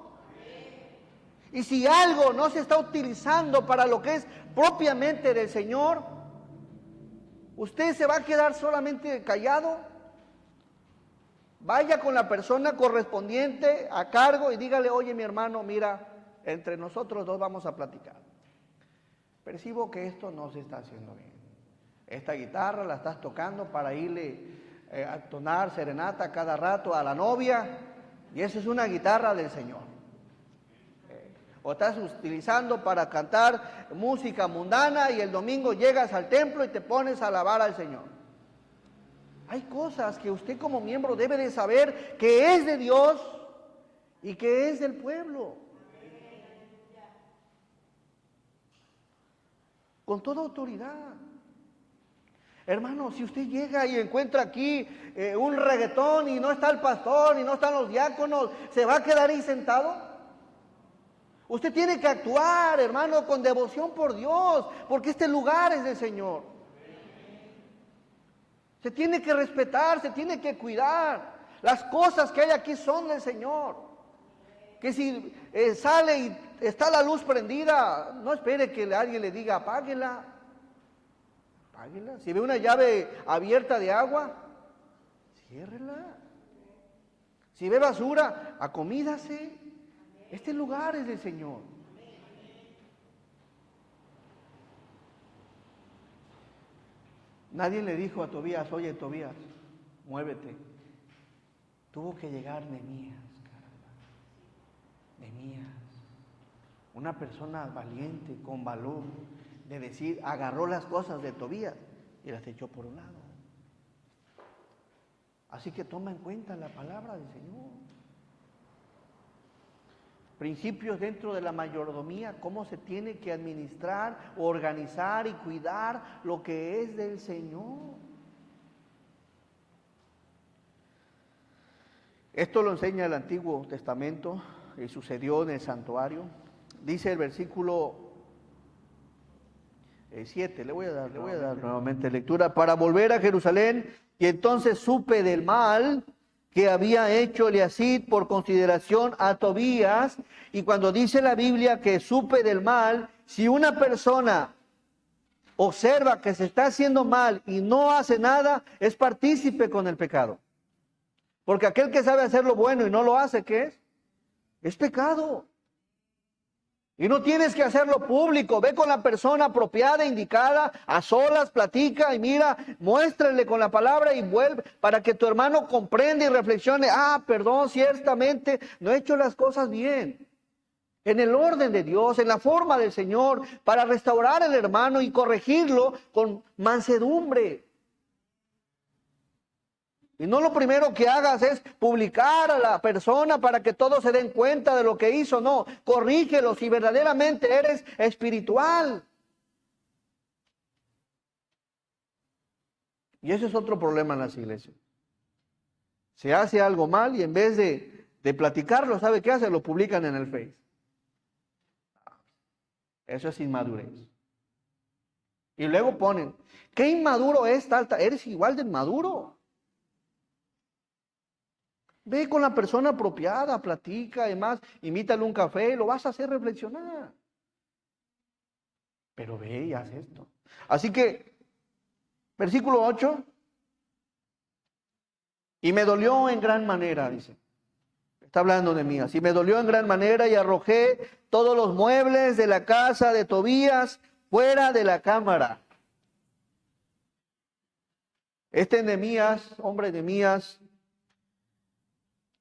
Y si algo no se está utilizando para lo que es propiamente del Señor, ¿usted se va a quedar solamente callado? Vaya con la persona correspondiente a cargo y dígale, oye mi hermano, mira, entre nosotros dos vamos a platicar. Percibo que esto no se está haciendo bien. Esta guitarra la estás tocando para irle a tonar serenata cada rato a la novia, y eso es una guitarra del Señor. O estás utilizando para cantar música mundana y el domingo llegas al templo y te pones a alabar al Señor. Hay cosas que usted como miembro debe de saber que es de Dios y que es del pueblo. Con toda autoridad. Hermano, si usted llega y encuentra aquí un reggaetón y no está el pastor y no están los diáconos, ¿se va a quedar ahí sentado? Usted tiene que actuar, hermano, con devoción por Dios, porque este lugar es del Señor. Se tiene que respetar, se tiene que cuidar. Las cosas que hay aquí son del Señor. Que si sale y está la luz prendida, no espere que alguien le diga apáguela. Apáguela. Si ve una llave abierta de agua, ciérrela. Si ve basura, acomídase. Este lugar es del Señor. Nadie le dijo a Tobías, oye Tobías, muévete. Tuvo que llegar Nehemías, caramba. Nehemías, una persona valiente, con valor, de decir, agarró las cosas de Tobías y las echó por un lado. Así que toma en cuenta la palabra del Señor. Principios dentro de la mayordomía, cómo se tiene que administrar, organizar y cuidar lo que es del Señor. Esto lo enseña el Antiguo Testamento y sucedió en el santuario. Dice el versículo 7, le voy a dar nuevamente lectura. Para volver a Jerusalén, y entonces supe del mal que había hecho Eliacid por consideración a Tobías. Y cuando dice la Biblia que supe del mal, si una persona observa que se está haciendo mal y no hace nada, es partícipe con el pecado. Porque aquel que sabe hacer lo bueno y no lo hace, ¿qué es? Es pecado. Y no tienes que hacerlo público. Ve con la persona apropiada, indicada, a solas, platica y mira, muéstrale con la palabra y vuelve para que tu hermano comprenda y reflexione. Ah, perdón, ciertamente no he hecho las cosas bien. En el orden de Dios, en la forma del Señor, para restaurar al hermano y corregirlo con mansedumbre. Y no lo primero que hagas es publicar a la persona para que todos se den cuenta de lo que hizo. No, corrígelo si verdaderamente eres espiritual. Y ese es otro problema en las iglesias. Se hace algo mal y en vez de platicarlo, ¿sabe qué hace? Lo publican en el Face. Eso es inmadurez. Y luego ponen, ¿qué inmaduro es tal? Eres igual de inmaduro. Ve con la persona apropiada, platica, además, invítale un café, lo vas a hacer reflexionar. Pero ve y haz esto. Así que, versículo 8, y me dolió en gran manera, dice. Está hablando de mí. Así me dolió en gran manera y arrojé todos los muebles de la casa de Tobías fuera de la cámara. Este Nehemías, hombre de Nehemías,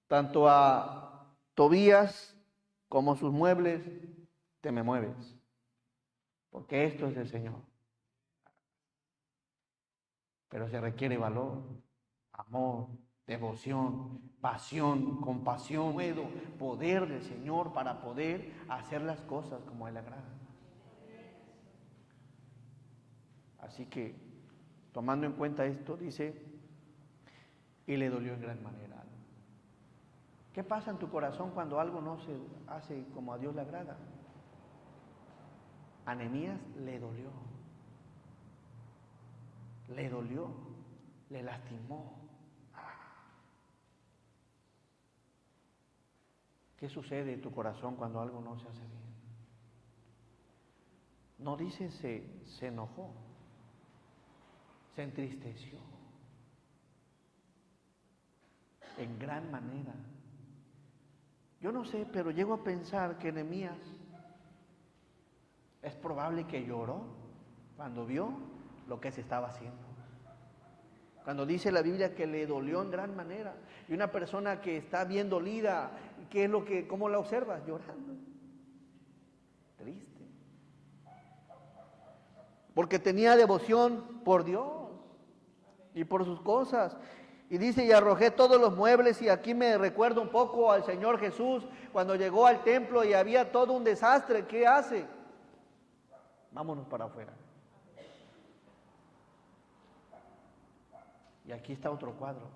tanto a Tobías como sus muebles, te me mueves, porque esto es del Señor. Pero se requiere valor, amor, devoción, pasión, compasión, poder del Señor para poder hacer las cosas como a Él agrada. Así que, tomando en cuenta esto, dice, y le dolió en gran manera. ¿Qué pasa en tu corazón cuando algo no se hace como a Dios le agrada? A Nehemías le dolió, le lastimó. ¿Qué sucede en tu corazón cuando algo no se hace bien? No dice se enojó, se entristeció en gran manera. Yo no sé, pero llego a pensar que Nehemías es probable que lloró cuando vio lo que se estaba haciendo. Cuando dice la Biblia que le dolió en gran manera. Y una persona que está bien dolida, ¿cómo la observas? Llorando. Triste. Porque tenía devoción por Dios y por sus cosas. Y dice, y arrojé todos los muebles, y aquí me recuerdo un poco al Señor Jesús, cuando llegó al templo y había todo un desastre. ¿Qué hace? Vámonos para afuera. Y aquí está otro cuadro.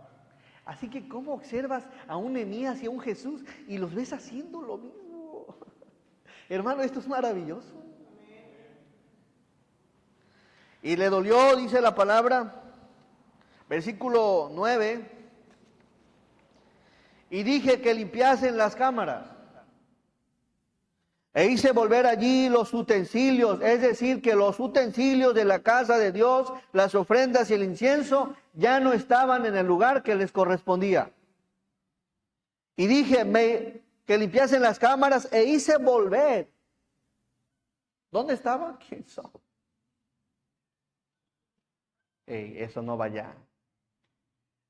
Así que, ¿cómo observas a un Nehemías y a un Jesús y los ves haciendo lo mismo? Hermano, esto es maravilloso. Y le dolió, dice la palabra, versículo 9, y dije que limpiasen las cámaras. E hice volver allí los utensilios, es decir, que los utensilios de la casa de Dios, las ofrendas y el incienso, ya no estaban en el lugar que les correspondía. Y dije que limpiasen las cámaras e hice volver. ¿Dónde estaban? ¿Quién sabe? Eso no va allá.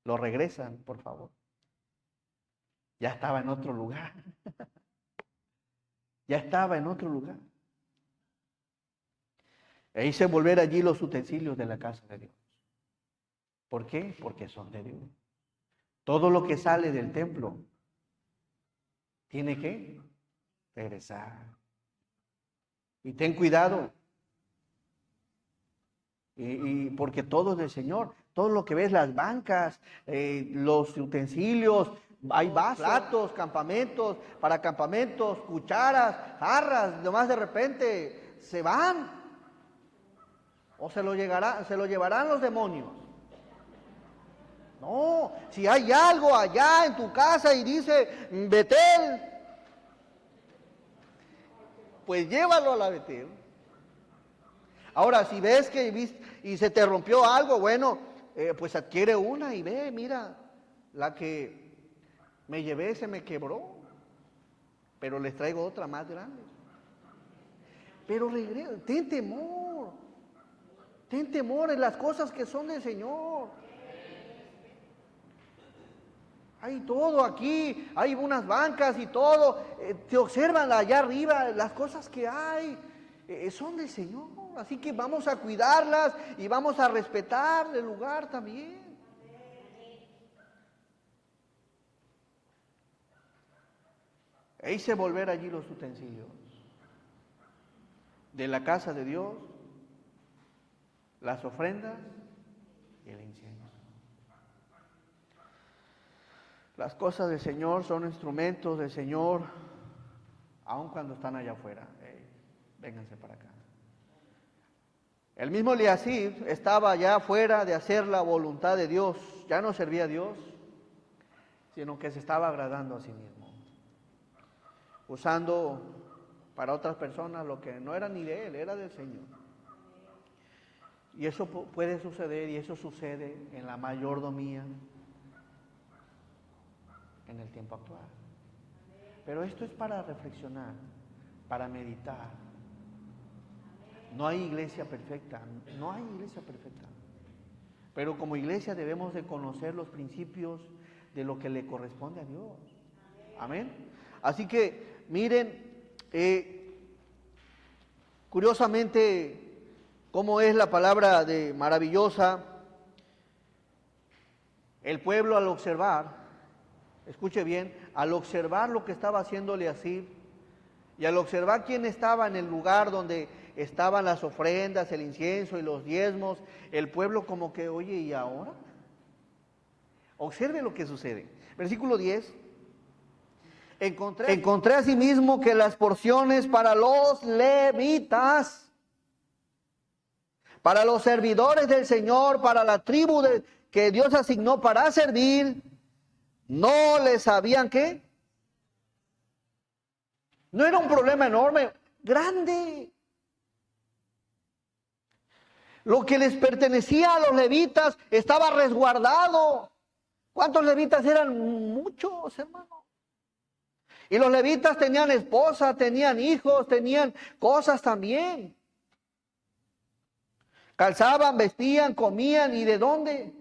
Lo regresan, por favor. Ya estaba en otro lugar. Ya estaba en otro lugar. E hice volver allí los utensilios de la casa de Dios. ¿Por qué? Porque son de Dios. Todo lo que sale del templo tiene que regresar. Y ten cuidado. Y porque todo es del Señor. Todo lo que ves, las bancas, los utensilios, hay vasos, platos, campamentos, para campamentos, cucharas, jarras, nomás de repente se van. O se lo llevarán los demonios. No, si hay algo allá en tu casa y dice Betel, pues llévalo a la Betel. Ahora, si ves y se te rompió algo, bueno, pues adquiere una y ve, mira, la que me llevé se me quebró, pero les traigo otra más grande. Pero regresa, ten temor en las cosas que son del Señor. Hay todo aquí, hay unas bancas y todo, te observan allá arriba, las cosas que hay son del Señor, así que vamos a cuidarlas y vamos a respetar el lugar también. E hice volver allí los utensilios de la casa de Dios, las ofrendas y el incienso. Las cosas del Señor son instrumentos del Señor, aun cuando están allá afuera. Vénganse para acá. El mismo Eliasib estaba allá afuera de hacer la voluntad de Dios. Ya no servía a Dios, sino que se estaba agradando a sí mismo, usando para otras personas lo que no era ni de él, era del Señor. Y eso puede suceder, y eso sucede en la mayordomía en el tiempo actual. Pero esto es para reflexionar, para meditar. No hay iglesia perfecta, no hay iglesia perfecta. Pero como iglesia debemos de conocer los principios de lo que le corresponde a Dios. Amén. Así que miren, curiosamente, cómo es la palabra de maravillosa. El pueblo al observar, escuche bien, al observar lo que estaba haciendo Eliasib y al observar quién estaba en el lugar donde estaban las ofrendas, el incienso y los diezmos, el pueblo como que, oye, ¿y ahora? Observe lo que sucede. Versículo 10. Encontré asimismo que las porciones para los levitas, para los servidores del Señor, para la tribu que Dios asignó para servir, no les sabían ¿qué? No era un problema enorme, grande. Lo que les pertenecía a los levitas estaba resguardado. ¿Cuántos levitas eran? Muchos, hermano. Y los levitas tenían esposa, tenían hijos, tenían cosas también. Calzaban, vestían, comían, ¿y de dónde?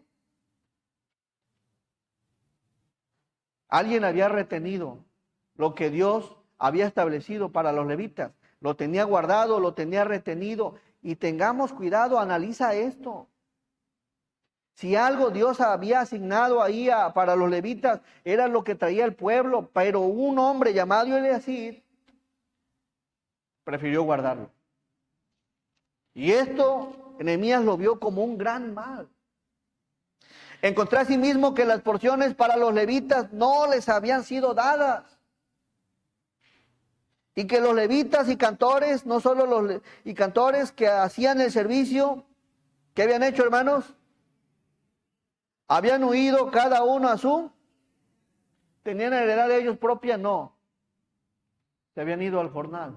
Alguien había retenido lo que Dios había establecido para los levitas. Lo tenía guardado, lo tenía retenido. Y tengamos cuidado, analiza esto. Si algo Dios había asignado ahí para los levitas, era lo que traía el pueblo, pero un hombre llamado Eliasib prefirió guardarlo. Y esto, Nehemías lo vio como un gran mal. Encontré asimismo que las porciones para los levitas no les habían sido dadas. Y que los levitas y cantores, no solo y cantores que hacían el servicio, ¿qué habían hecho, hermanos? Habían huido cada uno a su, ¿tenían heredad de ellos propia? No. Se habían ido al jornal.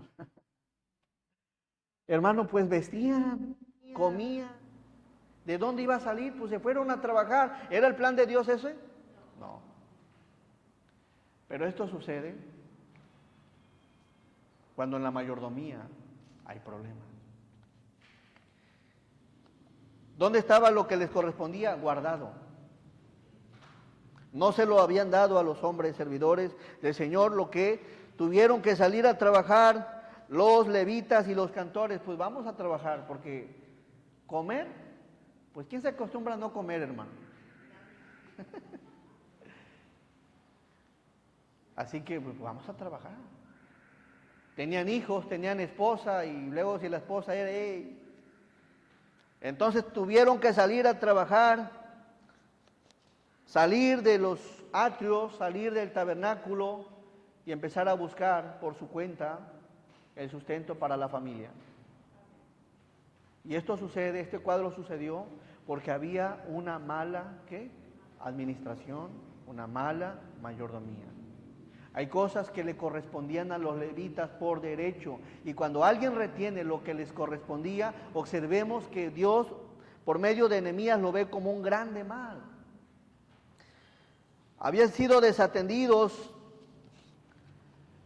Hermano, pues vestían, comían. ¿De dónde iba a salir? Pues se fueron a trabajar. ¿Era el plan de Dios ese? No. Pero esto sucede cuando en la mayordomía hay problemas. ¿Dónde estaba lo que les correspondía? Guardado. No se lo habían dado a los hombres servidores del Señor, lo que tuvieron que salir a trabajar los levitas y los cantores. Pues vamos a trabajar, porque comer, pues ¿quién se acostumbra a no comer, hermano? Así que pues, vamos a trabajar. Tenían hijos, tenían esposa, y luego si la esposa era entonces tuvieron que salir a trabajar, salir de los atrios, salir del tabernáculo y empezar a buscar por su cuenta el sustento para la familia. Y esto sucede, este cuadro sucedió porque había una mala, ¿qué? administración, una mala mayordomía. Hay cosas que le correspondían a los levitas por derecho, y cuando alguien retiene lo que les correspondía, observemos que Dios, por medio de Nehemías, lo ve como un grande mal. Habían sido desatendidos.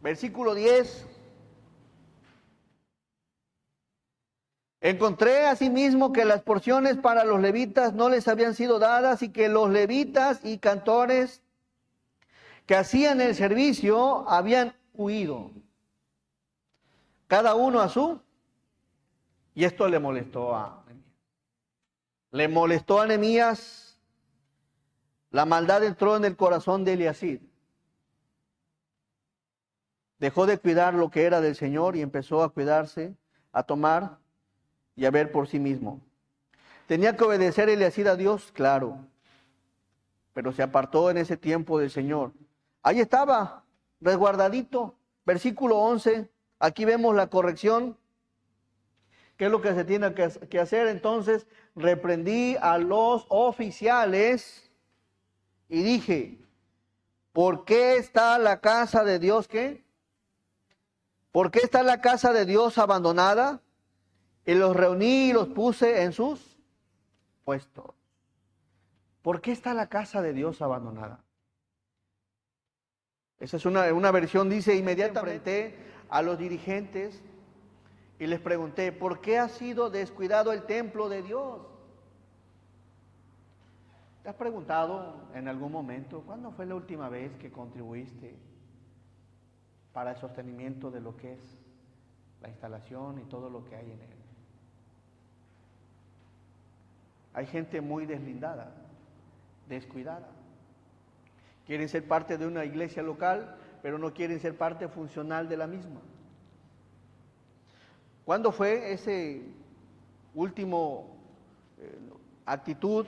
Versículo 10. Encontré asimismo que las porciones para los levitas no les habían sido dadas, y que los levitas y cantores que hacían el servicio habían huido, cada uno a su, y esto le molestó a Nehemías. Le molestó a Nehemías, la maldad entró en el corazón de Eliasib. Dejó de cuidar lo que era del Señor y empezó a cuidarse, a tomar y a ver por sí mismo. ¿Tenía que obedecer Eliasib a Dios? Claro, pero se apartó en ese tiempo del Señor. Ahí estaba, resguardadito. Versículo 11, aquí vemos la corrección. ¿Qué es lo que se tiene que hacer? Entonces reprendí a los oficiales y dije, ¿por qué está la casa de Dios qué? ¿Por qué está la casa de Dios abandonada? Y los reuní y los puse en sus puestos. ¿Por qué está la casa de Dios abandonada? Esa es una versión, dice, inmediatamente a los dirigentes y les pregunté, ¿por qué ha sido descuidado el templo de Dios? ¿Te has preguntado en algún momento cuándo fue la última vez que contribuiste para el sostenimiento de lo que es la instalación y todo lo que hay en él? Hay gente muy deslindada, descuidada. Quieren ser parte de una iglesia local, pero no quieren ser parte funcional de la misma. ¿Cuándo fue ese último actitud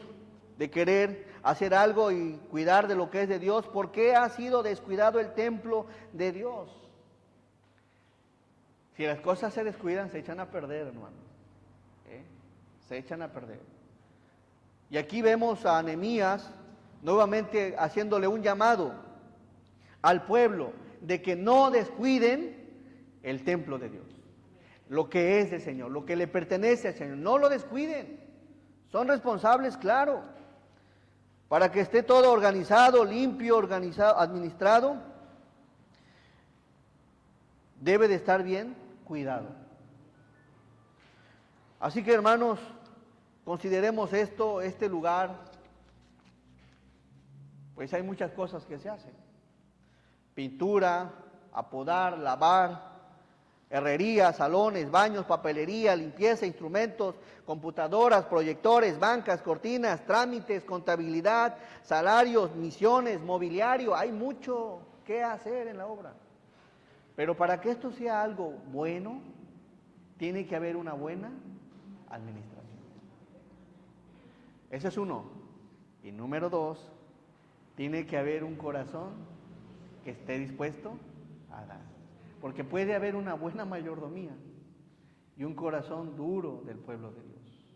de querer hacer algo y cuidar de lo que es de Dios? ¿Por qué ha sido descuidado el templo de Dios? Si las cosas se descuidan, se echan a perder, hermano. Se echan a perder. Y aquí vemos a Nehemías nuevamente haciéndole un llamado al pueblo de que no descuiden el templo de Dios, lo que es del Señor, lo que le pertenece al Señor. No lo descuiden. Son responsables, claro, para que esté todo organizado, limpio, organizado, administrado. Debe de estar bien cuidado. Así que, hermanos, consideremos esto, este lugar. Pues hay muchas cosas que se hacen. Pintura, apodar, lavar, herrería, salones, baños, papelería, limpieza, instrumentos, computadoras, proyectores, bancas, cortinas, trámites, contabilidad, salarios, misiones, mobiliario. Hay mucho que hacer en la obra. Pero para que esto sea algo bueno, tiene que haber una buena administración. Ese es uno. Y número dos, tiene que haber un corazón que esté dispuesto a dar. Porque puede haber una buena mayordomía y un corazón duro del pueblo de Dios.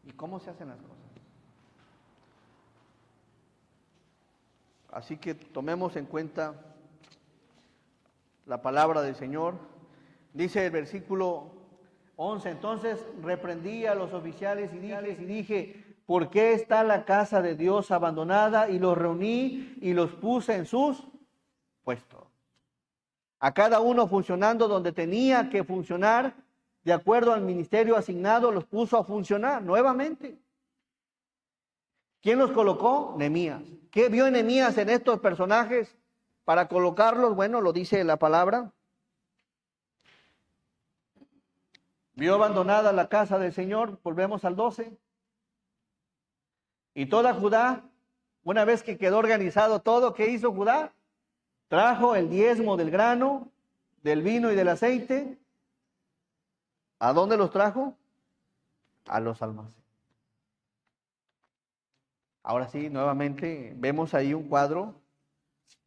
¿Y cómo se hacen las cosas? Así que tomemos en cuenta la palabra del Señor. Dice el versículo 11, entonces reprendí a los oficiales y dije, ¿por qué está la casa de Dios abandonada? Y los reuní y los puse en sus puestos. A cada uno funcionando donde tenía que funcionar, de acuerdo al ministerio asignado, los puso a funcionar nuevamente. ¿Quién los colocó? Nehemías. ¿Qué vio Nehemías en estos personajes para colocarlos? Bueno, lo dice la palabra. Vio abandonada la casa del Señor, volvemos al 12. Y toda Judá, una vez que quedó organizado todo, ¿qué hizo Judá? Trajo el diezmo del grano, del vino y del aceite. ¿A dónde los trajo? A los almacenes. Ahora sí, nuevamente vemos ahí un cuadro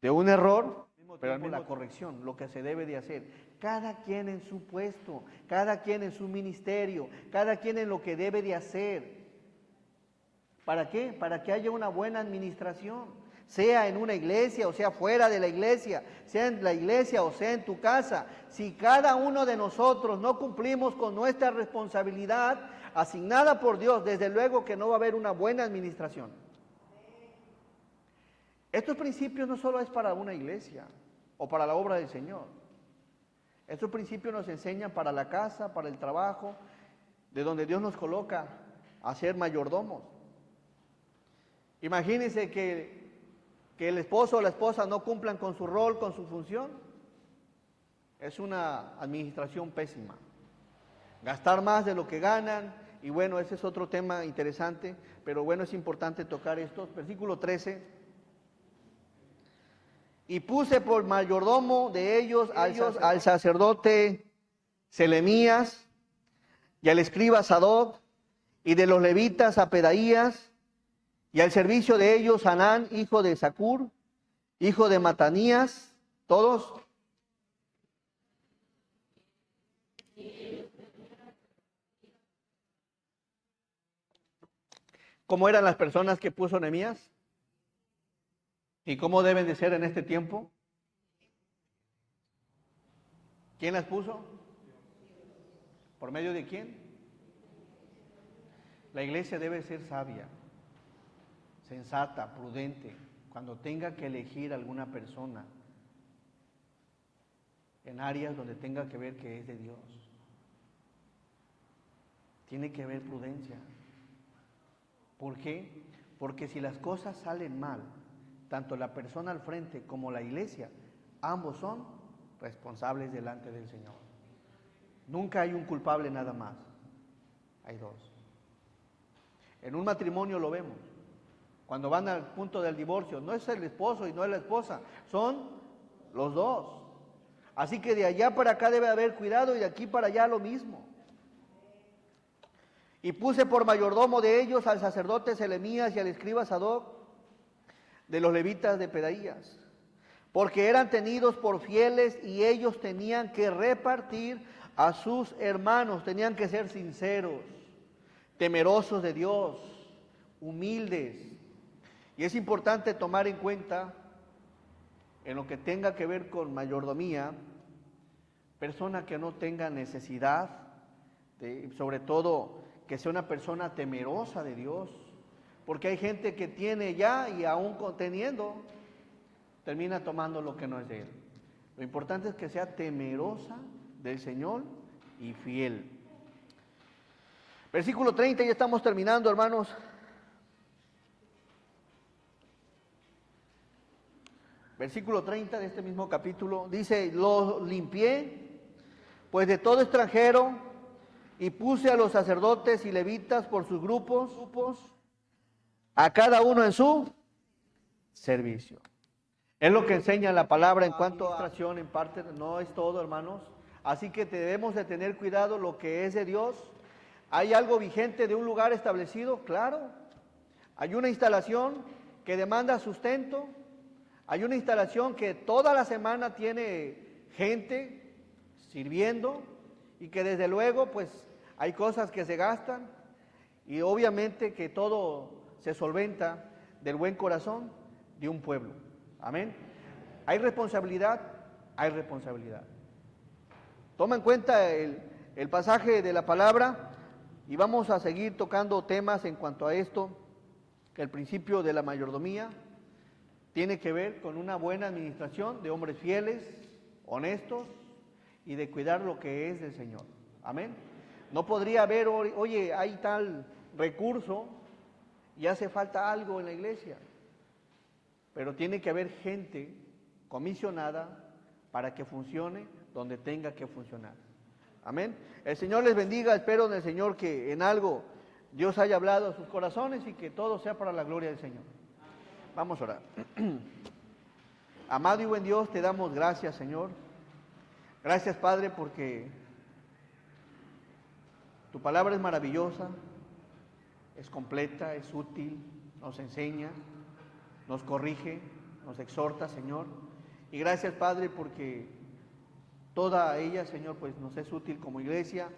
de un error, pero al mismo la corrección, lo que se debe de hacer. Cada quien en su puesto, cada quien en su ministerio, cada quien en lo que debe de hacer. ¿Para qué? Para que haya una buena administración, sea en una iglesia o sea fuera de la iglesia, sea en la iglesia o sea en tu casa. Si cada uno de nosotros no cumplimos con nuestra responsabilidad asignada por Dios, desde luego que no va a haber una buena administración. Estos principios no solo es para una iglesia o para la obra del Señor. Estos principios nos enseñan para la casa, para el trabajo, de donde Dios nos coloca a ser mayordomos. Imagínense que el esposo o la esposa no cumplan con su rol, con su función. Es una administración pésima. Gastar más de lo que ganan, y bueno, ese es otro tema interesante, pero bueno, es importante tocar esto. Versículo 13. Y puse por mayordomo de ellos al sacerdote Selemías y al escriba Sadoc, y de los levitas a Pedaías, y al servicio de ellos Hanán, hijo de Zacur, hijo de Matanías, todos. ¿Cómo eran las personas que puso Nehemías? ¿Y cómo deben de ser en este tiempo? ¿Quién las puso? ¿Por medio de quién? La iglesia debe ser sabia, sensata, prudente, cuando tenga que elegir alguna persona en áreas donde tenga que ver que es de Dios. Tiene que haber prudencia. ¿Por qué? Porque si las cosas salen mal, tanto la persona al frente como la iglesia, ambos son responsables delante del Señor. Nunca hay un culpable nada más, hay dos. En un matrimonio lo vemos, cuando van al punto del divorcio, no es el esposo y no es la esposa, son los dos. Así que de allá para acá debe haber cuidado y de aquí para allá lo mismo. Y puse por mayordomo de ellos al sacerdote Selemías y al escriba Sadoc, de los levitas de Pedaías, porque eran tenidos por fieles y ellos tenían que repartir a sus hermanos, tenían que ser sinceros, temerosos de Dios, humildes. Y es importante tomar en cuenta, en lo que tenga que ver con mayordomía, persona que no tenga necesidad, sobre todo que sea una persona temerosa de Dios, porque hay gente que tiene ya y aún teniendo, termina tomando lo que no es de él. Lo importante es que sea temerosa del Señor y fiel. Versículo 30, ya estamos terminando, hermanos. Versículo 30 de este mismo capítulo, dice, los limpié, pues de todo extranjero, y puse a los sacerdotes y levitas por sus grupos, a cada uno en su servicio. Es lo que enseña la palabra en cuanto a administración, en parte, no es todo, hermanos. Así que debemos de tener cuidado lo que es de Dios. ¿Hay algo vigente de un lugar establecido? Claro. Hay una instalación que demanda sustento. Hay una instalación que toda la semana tiene gente sirviendo y que desde luego pues hay cosas que se gastan y obviamente que todo se solventa del buen corazón de un pueblo. Amén. Hay responsabilidad, hay responsabilidad. Toma en cuenta el pasaje de la palabra y vamos a seguir tocando temas en cuanto a esto, que el principio de la mayordomía tiene que ver con una buena administración de hombres fieles, honestos y de cuidar lo que es del Señor. Amén. No podría haber, oye, hay tal recurso y hace falta algo en la iglesia, pero tiene que haber gente comisionada para que funcione donde tenga que funcionar. Amén. El Señor les bendiga, espero en el Señor que en algo Dios haya hablado a sus corazones y que todo sea para la gloria del Señor. Vamos a orar. Amado y buen Dios, te damos gracias, Señor. Gracias, Padre, porque tu palabra es maravillosa, es completa, es útil, nos enseña, nos corrige, nos exhorta, Señor. Y gracias, Padre, porque toda ella, Señor, pues nos es útil como iglesia.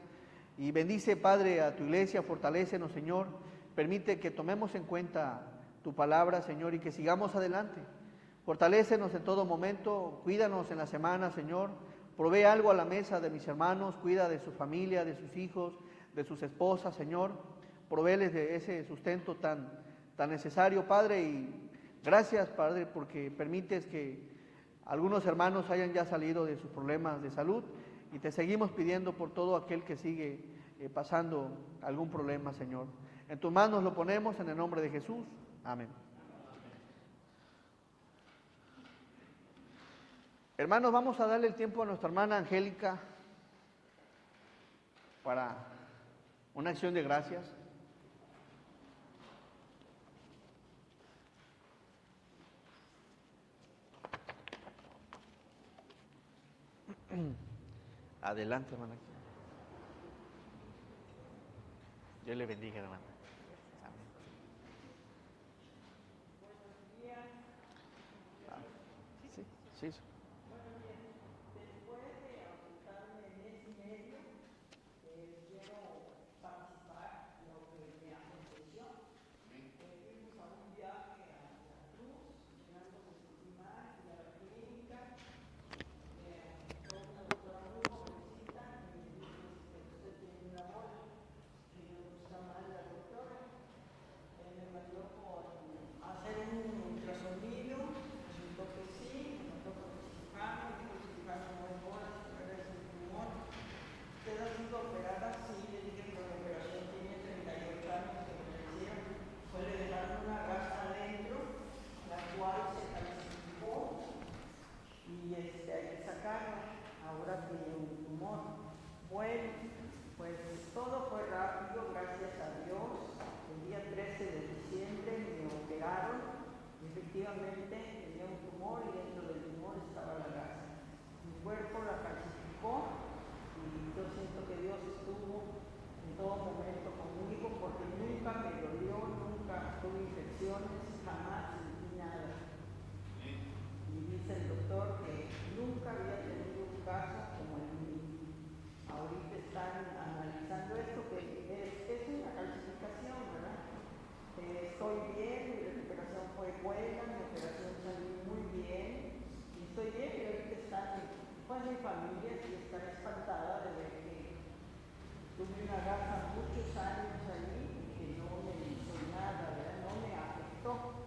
Y bendice, Padre, a tu iglesia, fortalécenos, Señor, Permite que tomemos en cuenta tu palabra, Señor, y que sigamos adelante. Fortalécenos en todo momento, cuídanos en la semana, Señor. Provee algo a la mesa de mis hermanos, cuida de su familia, de sus hijos, de sus esposas, Señor. Provéeles de ese sustento tan necesario, Padre, y gracias, Padre, porque permites que algunos hermanos hayan ya salido de sus problemas de salud, y te seguimos pidiendo por todo aquel que sigue pasando algún problema, Señor. En tus manos lo ponemos en el nombre de Jesús. Amén. Hermanos, vamos a darle el tiempo a nuestra hermana Angélica para una acción de gracias. Adelante, hermana. Dios le bendiga, hermana. Amén. Buenos días. Sí, sí. Bueno, bien, después de ausentarme mes y medio, quiero participar en lo que me aconteció. Fuimos a un viaje a Veracruz, llegando a Sestimar y a la clínica. Con una doctora muy jovencita y me dijo que usted tiene una bola, que no gusta mal la doctora. Me mandó por hacer un ultrasonido, resultó que sí, me mandó por el cirujano, dijo el cirujano no hay bolas, pero es un tumor. ¿Usted ha sido operada? Sí, le dije, pero la operación tiene 38 años que me la hicieron. Fue le dejaron una gasa adentro, la cual se calcificó y hay que sacarla. Ahora tiene un tumor. Bueno, pues todo fue rápido, gracias a Dios. El día 13 de diciembre me operaron. Efectivamente tenía un tumor y dentro del tumor estaba la gasa. Mi cuerpo la calcificó y yo siento que Dios estuvo en todo momento conmigo porque nunca me dolió, nunca tuve infecciones, jamás sentí nada. Y dice el doctor que nunca había tenido un caso como el mío. Ahorita están analizando esto, que es una calcificación, ¿verdad? Estoy bien, mi recuperación fue buena, mi operación salió muy bien, y estoy bien, y ahorita están, pues mi familia sí está espantada de ver que tuve una gasa muchos años ahí y que no me hizo nada, ¿verdad? No me afectó.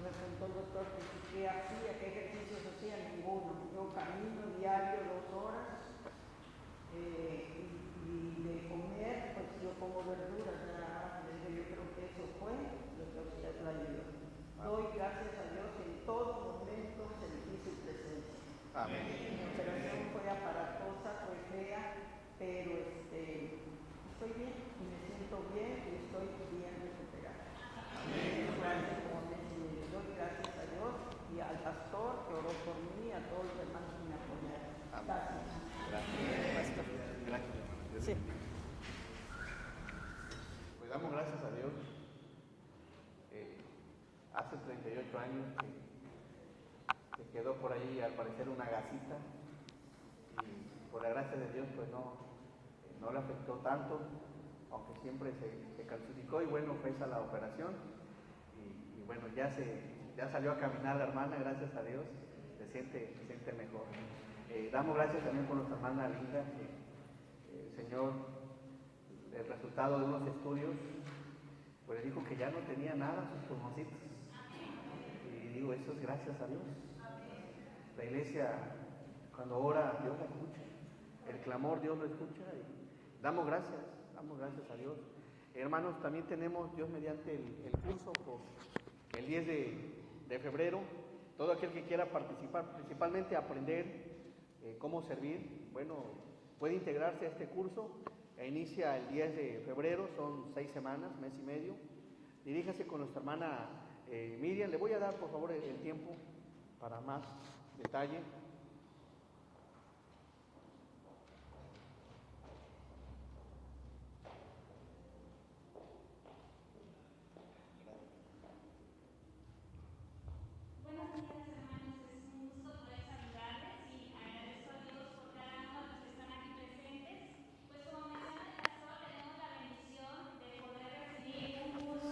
Me preguntó el doctor que qué hacía, qué ejercicios hacía, ninguno. Yo camino diario 2 horas y de comer, pues yo como verduras, ¿verdad? Yo creo que eso fue lo que usted la ayudó. Doy gracias a Dios que en todo momento sentí su presencia. Amén. Mi operación fue aparatosa, fue fea, pero estoy bien y me siento bien y estoy bien recuperada. Eso hace como mes y medio. Doy gracias a Dios y al pastor que oró por mí, a todos los hermanos que me apoyaron. Gracias. Gracias. Gracias. Sí. Pues damos gracias a Dios. Hace 38 años que quedó por ahí al parecer una gasita, y por la gracia de Dios pues no le afectó tanto, aunque siempre se calcificó, y bueno, pesa la operación y bueno, ya salió a caminar la hermana, gracias a Dios, se siente mejor. Damos gracias también por nuestra hermana Linda, que el Señor, el resultado de unos estudios, pues le dijo que ya no tenía nada sus pulmoncitos. Y digo, eso es gracias a Dios. La iglesia, cuando ora, Dios la escucha. El clamor, Dios lo escucha. Y damos gracias a Dios. Hermanos, también tenemos, Dios mediante el curso por el 10 de febrero. Todo aquel que quiera participar, principalmente aprender cómo servir, bueno, puede integrarse a este curso. Inicia el 10 de febrero, son 6 semanas, mes y medio. Diríjase con nuestra hermana Miriam. Le voy a dar, por favor, el tiempo para más detalle. Buenos días, hermanos. Es un gusto poder saludarles y agradezco a Dios por cada uno de los que están aquí presentes. Pues como menciona el pastor, tenemos la bendición de poder recibir un curso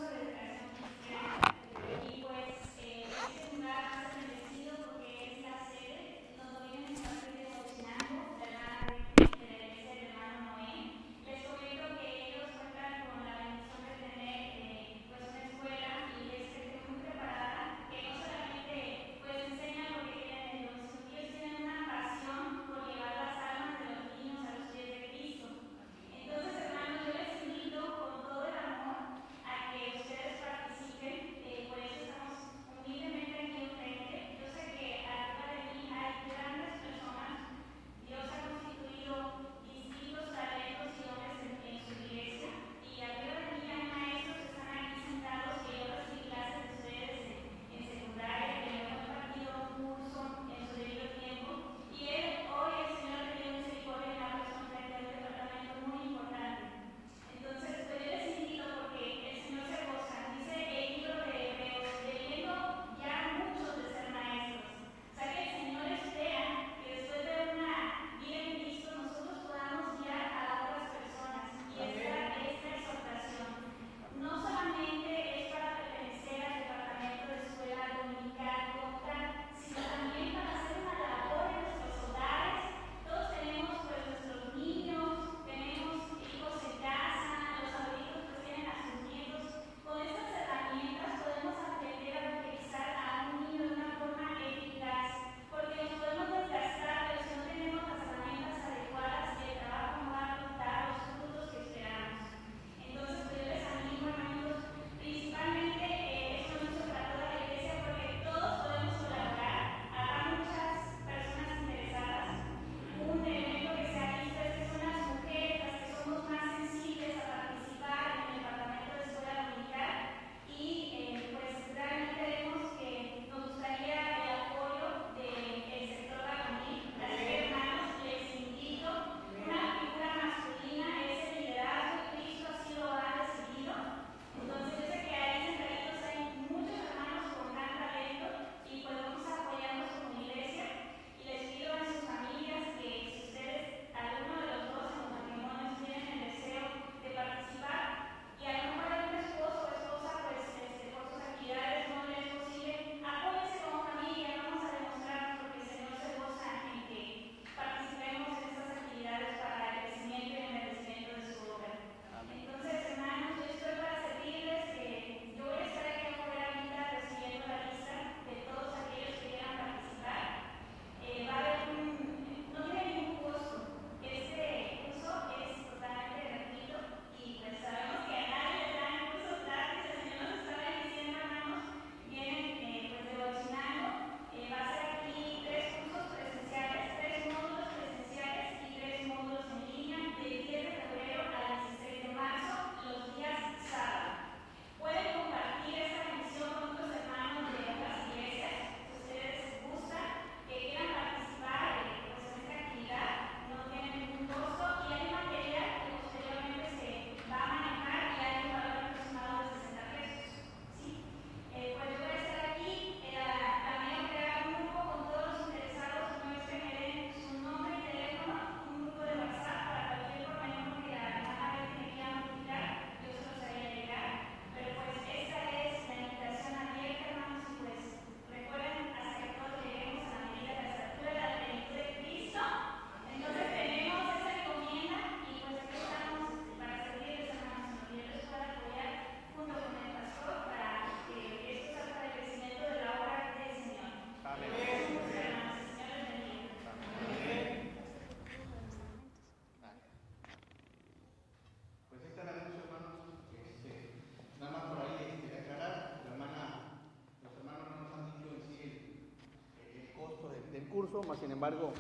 curso, más sin embargo,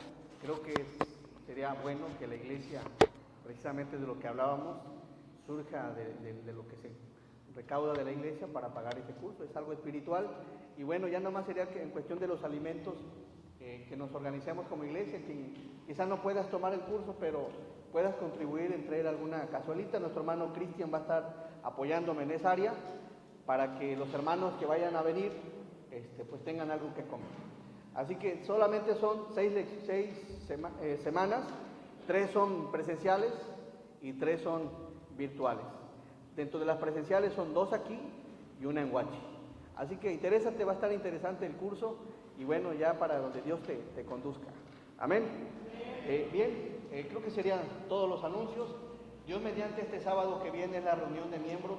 creo que sería bueno que la iglesia, precisamente de lo que hablábamos, surja de lo que se recauda de la iglesia para pagar ese curso. Es algo espiritual. Y bueno, ya nomás sería que en cuestión de los alimentos, que nos organicemos como iglesia, que quizás no puedas tomar el curso, pero puedas contribuir en traer alguna cazuelita. Nuestro hermano Cristian va a estar apoyándome en esa área para que los hermanos que vayan a venir pues tengan algo que comer. Así que solamente son 6 semanas, 3 son presenciales y 3 son virtuales. Dentro de las presenciales son 2 aquí y 1 en Huachi. Así que interésate, va a estar interesante el curso y bueno, ya para donde Dios te conduzca. Amén. Bien, creo que serían todos los anuncios. Dios mediante, este sábado que viene es la reunión de miembros